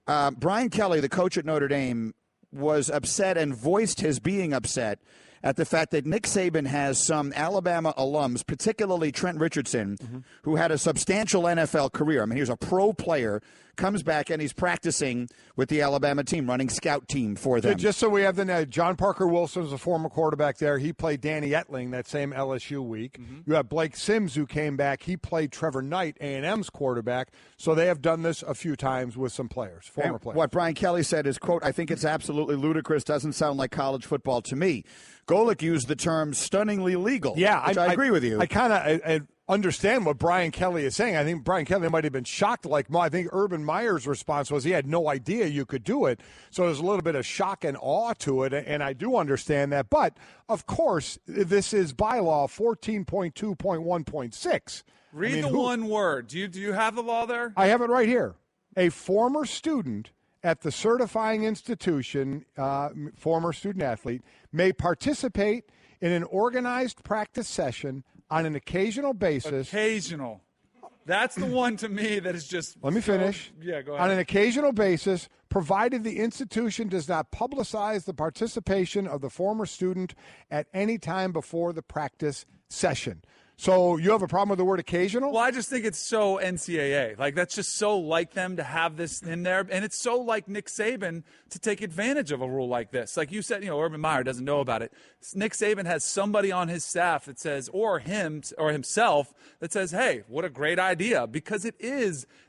Brian Kelly, the coach at Notre Dame, was upset and voiced his being upset at the fact that Nick Saban has some Alabama alums, particularly Trent Richardson, who had a substantial NFL career. I mean, he was a pro player, comes back, and he's practicing with the Alabama team, running scout team for them. Just so we have the net, John Parker Wilson is a former quarterback there. He played Danny Etling that same LSU week. You have Blake Sims, who came back. He played Trevor Knight, A&M's quarterback. So they have done this a few times with some players, former players. What Brian Kelly said is, quote, "I think it's absolutely ludicrous. Doesn't sound like college football to me." Golic used the term stunningly legal. Yeah, which I agree with you. I kind of understand what Brian Kelly is saying. I think Brian Kelly might have been shocked. I think Urban Meyer's response was he had no idea you could do it. So there's a little bit of shock and awe to it, and I do understand that. But, of course, this is bylaw 14.2.1.6. Read the one word. Do you have the law there? I have it right here. A former student at the certifying institution, former student athlete, may participate in an organized practice session on an occasional basis. Occasional. That's the one to me that is just... Let me finish. Yeah, go ahead. On an occasional basis, provided the institution does not publicize the participation of the former student at any time before the practice session. So you have a problem with the word occasional? Well, I just think it's so NCAA. That's just so like them to have this in there. And it's so like Nick Saban to take advantage of a rule like this. Like you said, Urban Meyer doesn't know about it. Nick Saban has somebody on his staff that says, or him or himself, that says, hey, what a great idea. Because it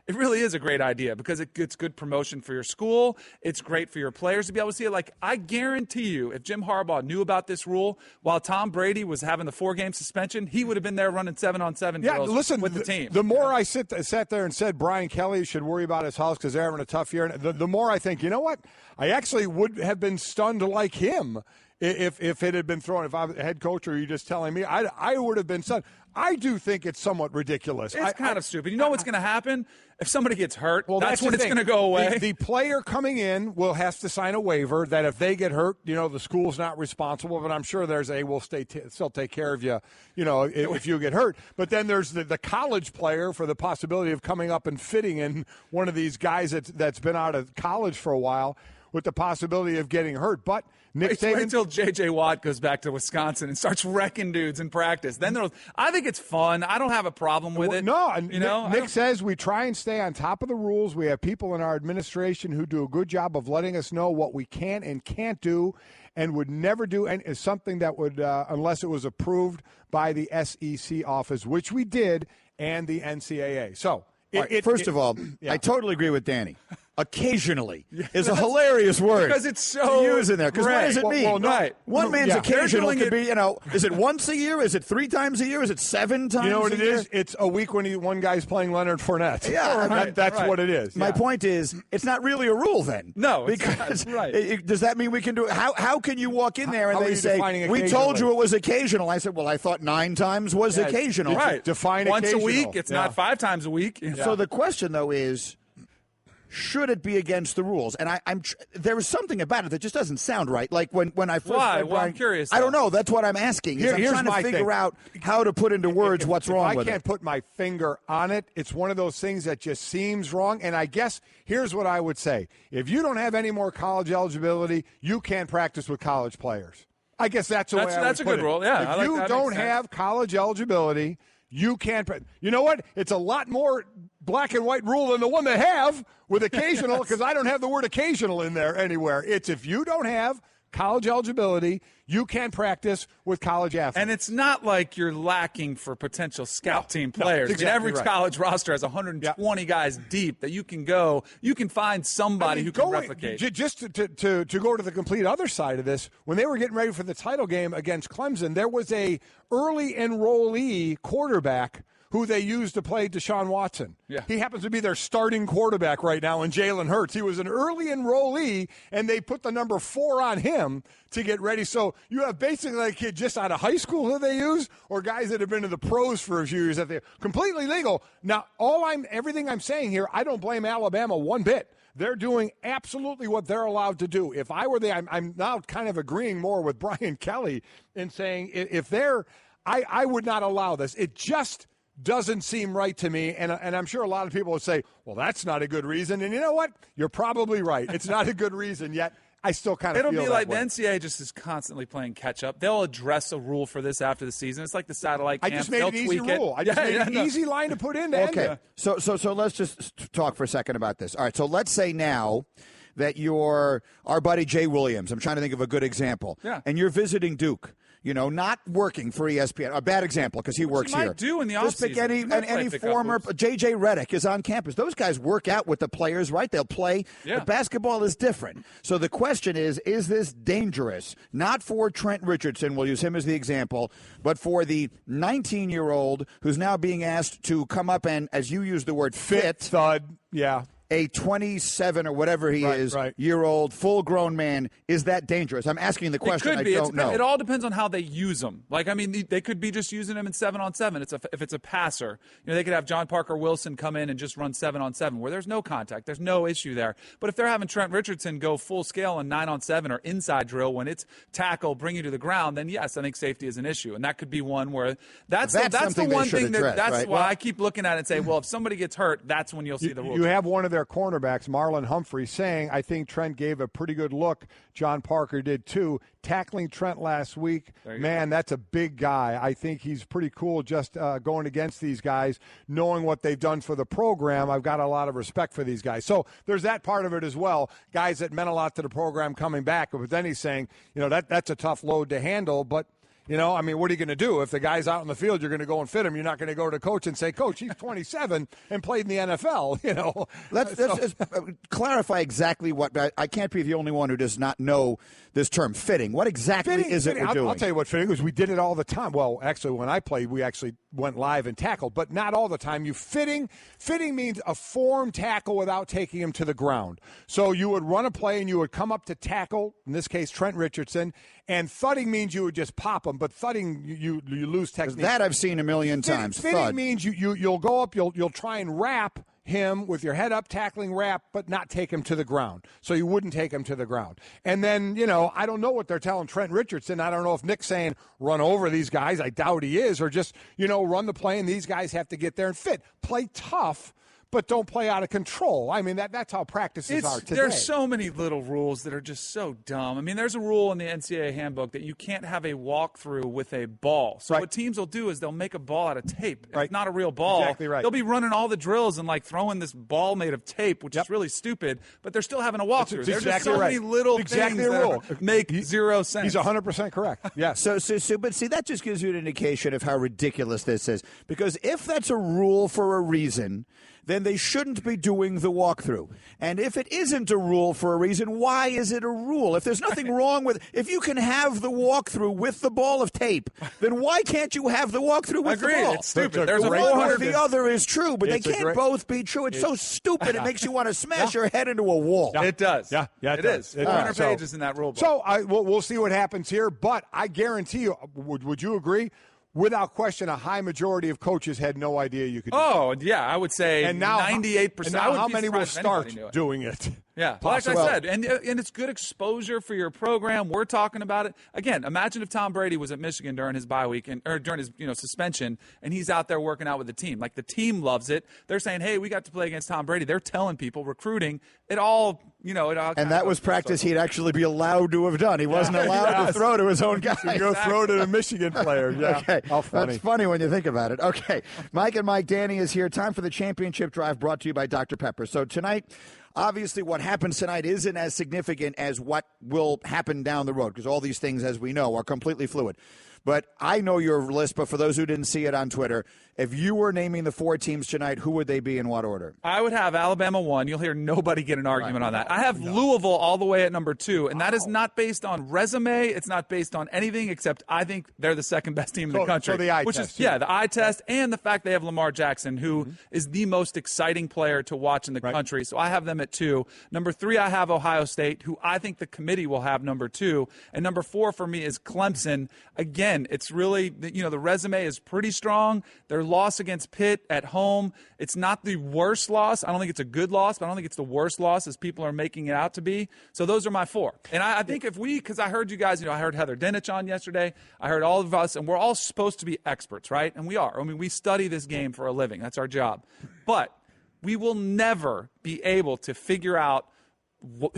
really is a great idea, because it gets good promotion for your school. It's great for your players to be able to see it. I guarantee you, if Jim Harbaugh knew about this rule while Tom Brady was having the 4-game suspension, he would have been there running 7-on-7 drills with the team. The more I sat there and said Brian Kelly should worry about his house because they're having a tough year, the more I think, you know what? I actually would have been stunned like him if it had been thrown. If I was a head coach, or you just telling me, I would have been stunned. I do think it's somewhat ridiculous. It's kind of stupid. You know what's going to happen? If somebody gets hurt, that's when it's going to go away. The player coming in will have to sign a waiver that if they get hurt, the school's not responsible. But I'm sure there's we'll still take care of you, if you get hurt. But then there's the college player for the possibility of coming up and fitting in one of these guys that's been out of college for a while, with the possibility of getting hurt. But Nick Saban... Wait until J.J. Watt goes back to Wisconsin and starts wrecking dudes in practice. Then I think it's fun. I don't have a problem with it. No, Nick says we try and stay on top of the rules. We have people in our administration who do a good job of letting us know what we can and can't do, and would never do something that would, unless it was approved by the SEC office, which we did, and the NCAA. So... First of all, I totally agree with Danny. Occasionally is a hilarious word. Because it's so to use in there. Because what does it mean? One man's occasional could be, is it once a year? Is it 3 times a year? Is it 7 times a year? You know what it is? It's a week when one guy's playing Leonard Fournette. Yeah. That's what it is. My point is, it's not really a rule then. No. Because does that mean we can do it? How can you walk in there and they say, we told you it was occasional? I said, well, I thought 9 times was occasional. Right. Define once occasional. a week. It's not 5 times a week. So the question, though, is, should it be against the rules? And there is something about it that just doesn't sound right. Like when I first read Brian, I'm curious. I don't know. That's what I'm asking. I'm trying to figure out how to put into words what's wrong with it. I can't put my finger on it. It's one of those things that just seems wrong. And I guess here's what I would say. If you don't have any more college eligibility, you can't practice with college players. I guess that's the way I would put it. That's a good rule, yeah. If you don't have college eligibility, you can't. You know what? It's a lot more black and white rule than the one they have with occasional, because I don't have the word occasional in there anywhere. It's if you don't have college eligibility, you can practice with college athletes. And it's not like you're lacking for potential scout team players. Exactly every college roster has 120 guys deep that you can go. You can find somebody who can replicate. Just to go to the complete other side of this, when they were getting ready for the title game against Clemson, there was a early enrollee quarterback who they used to play Deshaun Watson. Yeah. He happens to be their starting quarterback right now in Jalen Hurts. He was an early enrollee, and they put the number 4 on him to get ready. So you have basically a kid just out of high school who they use, or guys that have been to the pros for a few years that they're completely legal. Now, everything I'm saying here, I don't blame Alabama one bit. They're doing absolutely what they're allowed to do. If I were there, I'm now kind of agreeing more with Brian Kelly in saying I would not allow this. It just doesn't seem right to me, and I'm sure a lot of people would say, well, that's not a good reason. And you know what? You're probably right. It's not a good reason, yet I still kind of feel that way. It'll be like the NCAA just is constantly playing catch-up. They'll address a rule for this after the season. It's like the satellite camp. I just made an easy rule. I just made an easy line to put in. Okay, so let's just talk for a second about this. All right, so let's say now that you're our buddy Jay Williams. I'm trying to think of a good example. Yeah. And you're visiting Duke. Not working for ESPN. A bad example because he works here. Might do in the Just pick offseason. any former J.J. Redick is on campus. Those guys work out with the players, right? They'll play. Yeah. But basketball is different. So the question is this dangerous? Not for Trent Richardson, we'll use him as the example, but for the 19-year-old who's now being asked to come up and, as you use the word, fit thud, yeah. A 27 or whatever he is year-old, full-grown man, is that dangerous? I'm asking the question. It could be. I don't know. It all depends on how they use them. They could be just using him in 7-on-7. If it's a passer, they could have John Parker Wilson come in and just run 7-on-7 where there's no contact. There's no issue there. But if they're having Trent Richardson go full scale on 9-on-7 or inside drill when it's tackle, bring you to the ground, then yes, I think safety is an issue. And that could be one where that's the one thing that's why I keep looking at it and say, well, if somebody gets hurt, that's when you'll see the rule. You have one of their cornerbacks, Marlon Humphrey, saying, I think Trent gave a pretty good look. John Parker did too. Tackling Trent last week, man, that's a big guy. I think he's pretty cool just going against these guys, knowing what they've done for the program. I've got a lot of respect for these guys. So there's that part of it as well. Guys that meant a lot to the program coming back. But then he's saying, that's a tough load to handle, but what are you going to do? If the guy's out in the field, you're going to go and fit him. You're not going to go to the coach and say, Coach, he's 27 and played in the NFL, Let's clarify exactly what – I can't be the only one who does not know this term, fitting. What exactly is it we're doing? I'll tell you what fitting is. We did it all the time. Well, actually, when I played, we actually went live and tackled, but not all the time. Fitting means a form tackle without taking him to the ground. So you would run a play and you would come up to tackle, in this case, Trent Richardson, and thudding means you would just pop him, but thudding, you lose technique. That I've seen a million times. Fitting means you'll go up, you'll try and wrap him with your head up, tackling wrap, but not take him to the ground. So you wouldn't take him to the ground. And then, I don't know what they're telling Trent Richardson. I don't know if Nick's saying run over these guys. I doubt he is. Or just, run the play and these guys have to get there and fit. Play tough, but don't play out of control. I mean, that's how practices are today. There's so many little rules that are just so dumb. I mean, there's a rule in the NCAA handbook that you can't have a walkthrough with a ball. So what teams will do is they'll make a ball out of tape. It's not a real ball. Exactly right. They'll be running all the drills and throwing this ball made of tape, which is really stupid, but they're still having a walkthrough. There's just so many little things that make zero sense. He's 100% correct. Yeah. So, but see, that just gives you an indication of how ridiculous this is. Because if that's a rule for a reason, then they shouldn't be doing the walkthrough. And if it isn't a rule for a reason, why is it a rule? If there's nothing wrong with – if you can have the walkthrough with the ball of tape, then why can't you have the walkthrough with the ball? It's stupid. There's one or the other is true, but they can't both be true. It's so stupid it makes you want to smash your head into a wall. It does. Yeah, it is. 400 pages in that rule book. So we'll see what happens here, but I guarantee you, would you agree? Without question, a high majority of coaches had no idea you could do it. Yeah, I would say 98%. And now how many will start doing it? Yeah, like I said, and it's good exposure for your program. We're talking about it. Again, imagine if Tom Brady was at Michigan during his bye week or during his suspension, and he's out there working out with the team. Like, the team loves it. They're saying, hey, we got to play against Tom Brady. They're telling people, recruiting, it all. And that was practice he'd actually be allowed to have done. He wasn't allowed to throw to his own guys. Go throw to the Michigan player. Yeah. Okay. That's funny when you think about it. Okay. Mike and Mike Danny is here. Time for the championship drive brought to you by Dr. Pepper. So tonight, obviously what happens tonight isn't as significant as what will happen down the road because all these things, as we know, are completely fluid. But I know your list, but for those who didn't see it on Twitter, if you were naming the 4 teams tonight, who would they be in what order? I would have Alabama 1. You'll hear nobody get an argument on that. I have Louisville all the way at number 2, and that is not based on resume. It's not based on anything except I think they're the second best team in the country. So the eye test. The eye test and the fact they have Lamar Jackson, who is the most exciting player to watch in the country. So I have them at 2. Number 3, I have Ohio State, who I think the committee will have number 2. And number 4 for me is Clemson. Again, it's really, the resume is pretty strong. Their loss against Pitt at home, it's not the worst loss. I don't think it's a good loss, but I don't think it's the worst loss as people are making it out to be. So those are my 4. And I think because I heard you guys, I heard Heather Dinich on yesterday. I heard all of us, and we're all supposed to be experts, right? And we are. I mean, we study this game for a living. That's our job. But we will never be able to figure out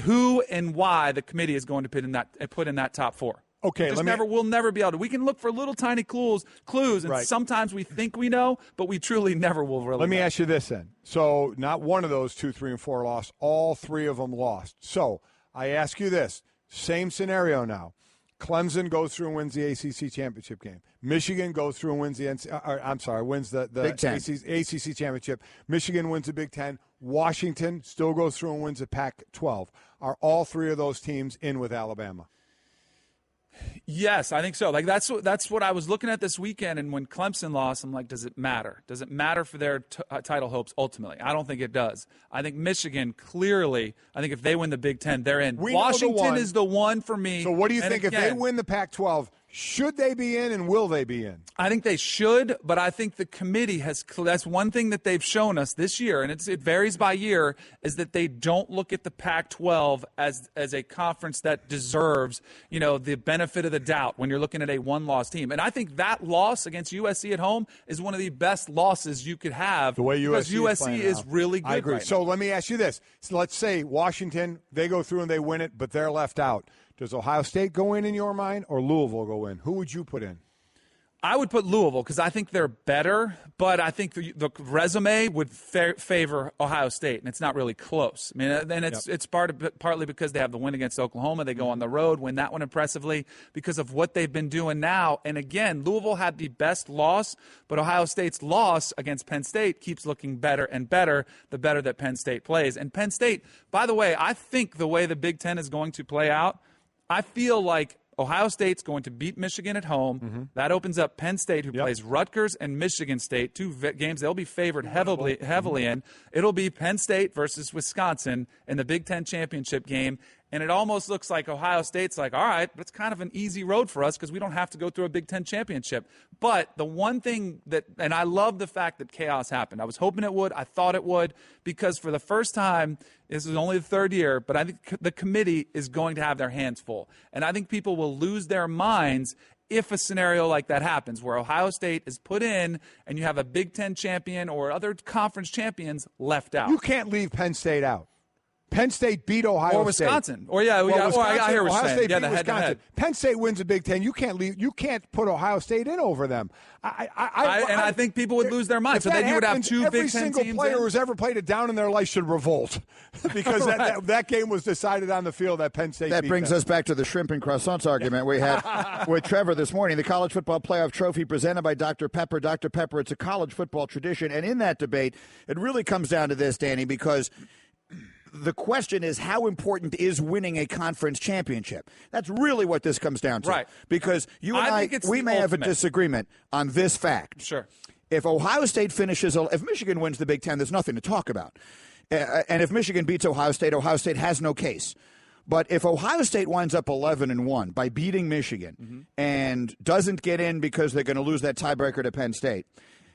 who and why the committee is going to put in that top 4. Okay, we'll never be able to. We can look for little tiny clues, and sometimes we think we know, but we truly never will really Let me know. ask you this then. So not one of those 2, 3, and 4 lost. All 3 of them lost. So I ask you this. Same scenario now. Clemson goes through and wins the ACC championship game. Michigan goes through and wins wins the Big Ten. ACC championship. Michigan wins the Big Ten. Washington still goes through and wins the Pac-12. Are all 3 of those teams in with Alabama? Yes, I think so. That's what I was looking at this weekend, and when Clemson lost, I'm like, does it matter? Does it matter for their title hopes ultimately? I don't think it does. I think Michigan, clearly, I think if they win the Big Ten, they're in. Washington is the one for me. So what do you think if they win the Pac-12? Should they be in, and will they be in? I think they should, but I think the committee that's one thing that they've shown us this year, and it varies by year, is that they don't look at the Pac-12 as a conference that deserves, the benefit of the doubt when you're looking at a one-loss team. And I think that loss against USC at home is one of the best losses you could have. The way USC is really good. I agree. Right so now. Let me ask you this. So let's say Washington, they go through and they win it, but they're left out. Does Ohio State go in your mind, or Louisville go in? Who would you put in? I would put Louisville because I think they're better, but I think the resume would favor Ohio State, and it's not really close. I mean, and it's partly because they have the win against Oklahoma. They go on the road, win that one impressively because of what they've been doing now. And again, Louisville had the best loss, but Ohio State's loss against Penn State keeps looking better and better the better that Penn State plays. And Penn State, by the way, I think the way the Big Ten is going to play out, I feel like Ohio State's going to beat Michigan at home. Mm-hmm. That opens up Penn State, who plays Rutgers and Michigan State, 2 games they'll be favored heavily in. It'll be Penn State versus Wisconsin in the Big Ten championship game. And it almost looks like Ohio State's like, all right, but it's kind of an easy road for us because we don't have to go through a Big Ten championship. But the one thing and I love the fact that chaos happened. I was hoping it would. I thought it would because for the first time, this is only the 3rd year, but I think the committee is going to have their hands full. And I think people will lose their minds if a scenario like that happens where Ohio State is put in and you have a Big Ten champion or other conference champions left out. You can't leave Penn State out. Penn State beat Ohio State. Or Wisconsin. I hear what you're saying. Ohio State beat Wisconsin. Head. Penn State wins the Big Ten. You can't put Ohio State in over them. I think people would lose their minds. So then you would have 2 Big Ten teams. Every single player who's ever played it down in their life should revolt because that game was decided on the field that Penn State That beat brings them. us back to the shrimp and croissants argument we had with Trevor this morning. The College Football Playoff Trophy presented by Dr. Pepper. Dr. Pepper, it's a college football tradition. And in that debate, it really comes down to this, Danny, because the question is, how important is winning a conference championship? That's really what this comes down to. Right. Because you and I we may have a disagreement on this fact. Sure. If Ohio State if Michigan wins the Big Ten, there's nothing to talk about. And if Michigan beats Ohio State has no case. But if Ohio State winds up 11-1 by beating Michigan and doesn't get in because they're going to lose that tiebreaker to Penn State,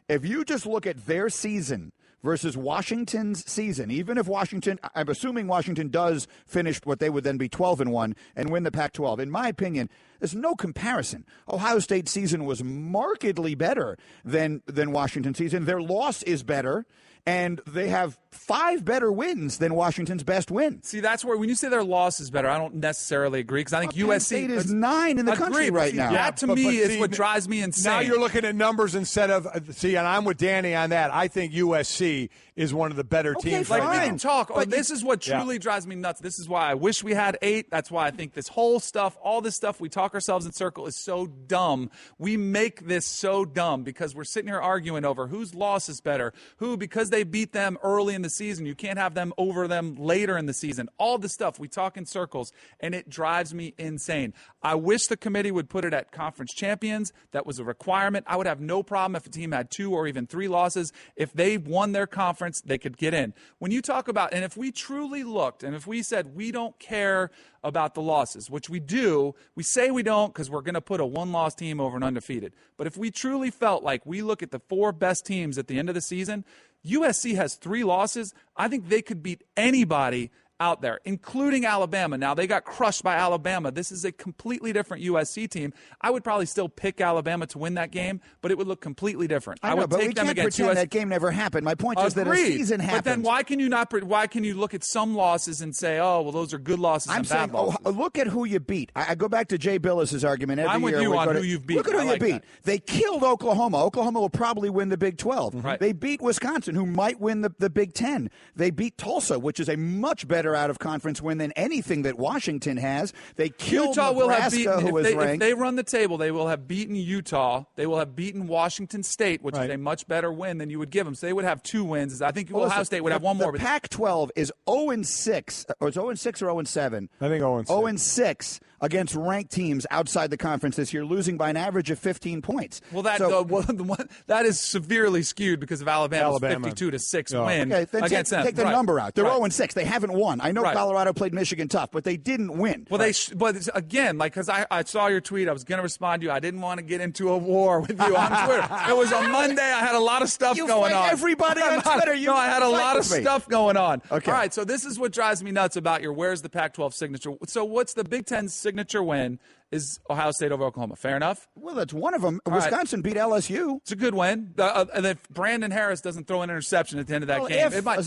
if you just look at their season versus Washington's season, even if I'm assuming Washington does finish what they would then be 12-1 and win the Pac-12. In my opinion, There's no comparison. Ohio State's season was markedly better than Washington's season. Their loss is better. And they have 5 better wins than Washington's best win. See, that's where, when you say their loss is better, I don't necessarily agree, because I think USC State is 9 in the country right now. That, to me, is what drives me insane. Now you're looking at numbers instead of, and I'm with Danny on that. I think USC is one of the better teams right now. We can talk. This is what truly drives me nuts. This is why I wish we had 8. That's why I think this whole stuff, all this stuff, we talk ourselves in circle, is so dumb. We make this so dumb because we're sitting here arguing over whose loss is better, who, because they beat them early in the season, you can't have them over them later in the season. All this stuff, we talk in circles, and it drives me insane. I wish the committee would put it at conference champions. That was a requirement. I would have no problem if a team had 2 or even 3 losses. If they won their conference, they could get in. When you talk about, and if we truly looked, and if we said we don't care about the losses, which we do, we say we don't because we're going to put a 1-loss team over an undefeated. But if we truly felt like we look at the 4 best teams at the end of the season, USC has 3 losses. I think they could beat anybody out there, including Alabama. Now, they got crushed by Alabama. This is a completely different USC team. I would probably still pick Alabama to win that game, but it would look completely different. I would take them against USC. That game never happened. My point is that a season happens. But then why can you look at some losses and say, oh, well, those are good losses and bad losses? Look at who you beat. I go back to Jay Billis's argument every year. I'm with you on who you've beat. Look at who you beat. That. They killed Oklahoma. Oklahoma will probably win the Big 12. Right. They beat Wisconsin, who might win the Big 10. They beat Tulsa, which is a much better out-of-conference win than anything that Washington has. They killed Utah. Nebraska, who was ranked. If they run the table, they will have beaten Utah. They will have beaten Washington State, which is a much better win than you would give them. So they would have 2 wins. I think Ohio State would have 1 more. The Pac-12 is 0-6, or it's 0-6 or 0-7. I think 0-6. 0-6 against ranked teams outside the conference this year, losing by an average of 15 points. Well, that is severely skewed because of Alabama's 52-6 win against them. Take the number out. They're 0-6. They haven't won. I know Colorado played Michigan tough, but they didn't win. Well, but again, because I saw your tweet, I was going to respond to you. I didn't want to get into a war with you on Twitter. It was a Monday. I had a lot of stuff going on. Everybody on Twitter. I had a lot of stuff going on. Okay. All right, so this is what drives me nuts about your where's the Pac-12 signature. So what's the Big Ten signature win? Is Ohio State over Oklahoma. Fair enough? Well, that's one of them. Wisconsin beat LSU. It's a good win. And if Brandon Harris doesn't throw an interception at the end of that game, it might.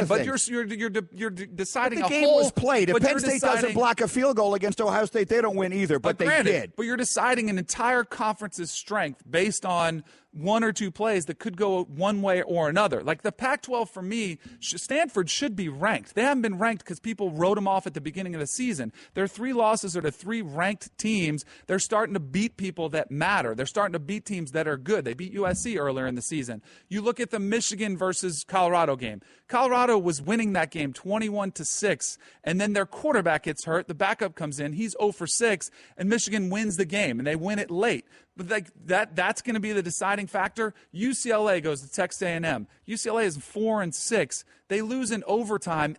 But you're deciding the game was played. If Penn State doesn't block a field goal against Ohio State, they don't win either, but they did. But you're deciding an entire conference's strength based on 1 or 2 plays that could go one way or another. Like the Pac-12, for me, Stanford should be ranked. They haven't been ranked because people wrote them off at the beginning of the season. Their 3 losses are to 3 ranked teams. They're starting to beat people that matter. They're starting to beat teams that are good. They beat USC earlier in the season. You look at the Michigan versus Colorado game. Colorado was winning that game 21-6, and then their quarterback gets hurt. The backup comes in. He's 0-for-6, and Michigan wins the game, and they win it late. But like that's going to be the deciding factor. UCLA goes to Texas A&M. UCLA is 4-6. They lose in overtime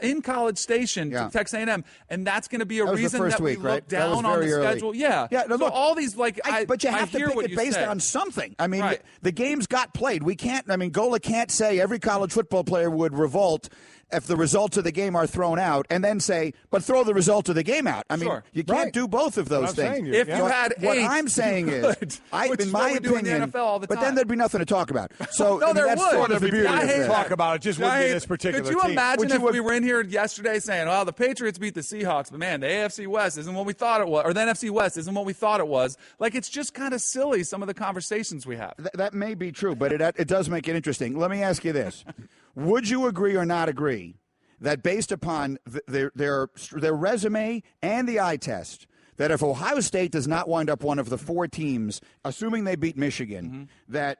in College Station to Texas A&M, and that's going to be a reason that we look down on the schedule. Yeah. No, look, all these but you have to pick it based on something. I mean, the games got played. We can't. I mean, Golic can't say every college football player would revolt if the results of the game are thrown out, and then say, but throw the result of the game out. I mean, you can't do both of those things. If you had 8, what I'm saying is, in my opinion, in the NFL all the time. But then there'd be nothing to talk about. So no, there would. Sort of the beauty of it. Talk about it. Just wouldn't be this particular team. Could you imagine if we were in here yesterday saying, well, the Patriots beat the Seahawks, but man, the AFC West isn't what we thought it was, or the NFC West isn't what we thought it was. Like, it's just kind of silly, some of the conversations we have. That may be true, but it does make it interesting. Let me ask you this. Would you agree or not agree that based upon their resume and the eye test, that if Ohio State does not wind up one of the 4 teams, assuming they beat Michigan, that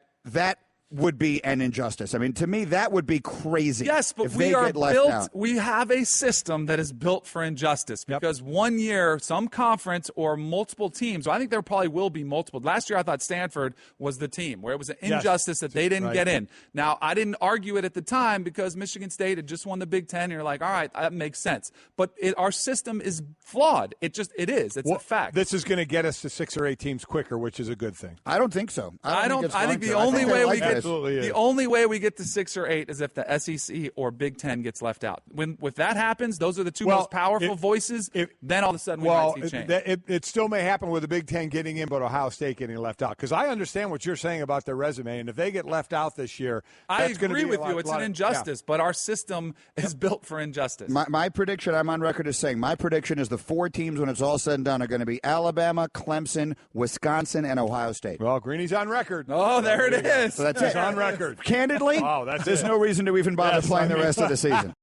would be an injustice? I mean, to me, that would be crazy. Yes, but we are built. We have a system that is built for injustice because one year, some conference or multiple teams. I think there probably will be multiple. Last year, I thought Stanford was the team where it was an injustice that they didn't get in. Now, I didn't argue it at the time because Michigan State had just won the Big Ten. And you're like, all right, that makes sense. But our system is flawed. It is. It's a fact. This is going to get us to 6 or 8 teams quicker, which is a good thing. I don't think so. I think the only way we get absolutely is. The only way we get to 6 or 8 is if the SEC or Big Ten gets left out. If that happens, those are the two most powerful voices. Then all of a sudden we might see change. It still may happen with the Big Ten getting in, but Ohio State getting left out. Because I understand what you're saying about their resume, and if they get left out this year, I agree with you. It's an injustice, but our system is built for injustice. My prediction, I'm on record as saying, my prediction is the 4 teams when it's all said and done are going to be Alabama, Clemson, Wisconsin, and Ohio State. Well, Greeny's on record. Oh, there it is. So that's it. On record. Candidly, there's no reason to even bother playing the rest of the season.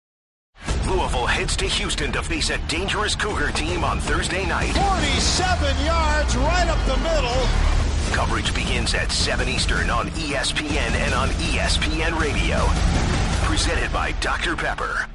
Louisville heads to Houston to face a dangerous Cougar team on Thursday night. 47 yards right up the middle. Coverage begins at 7 Eastern on ESPN and on ESPN Radio. Presented by Dr. Pepper.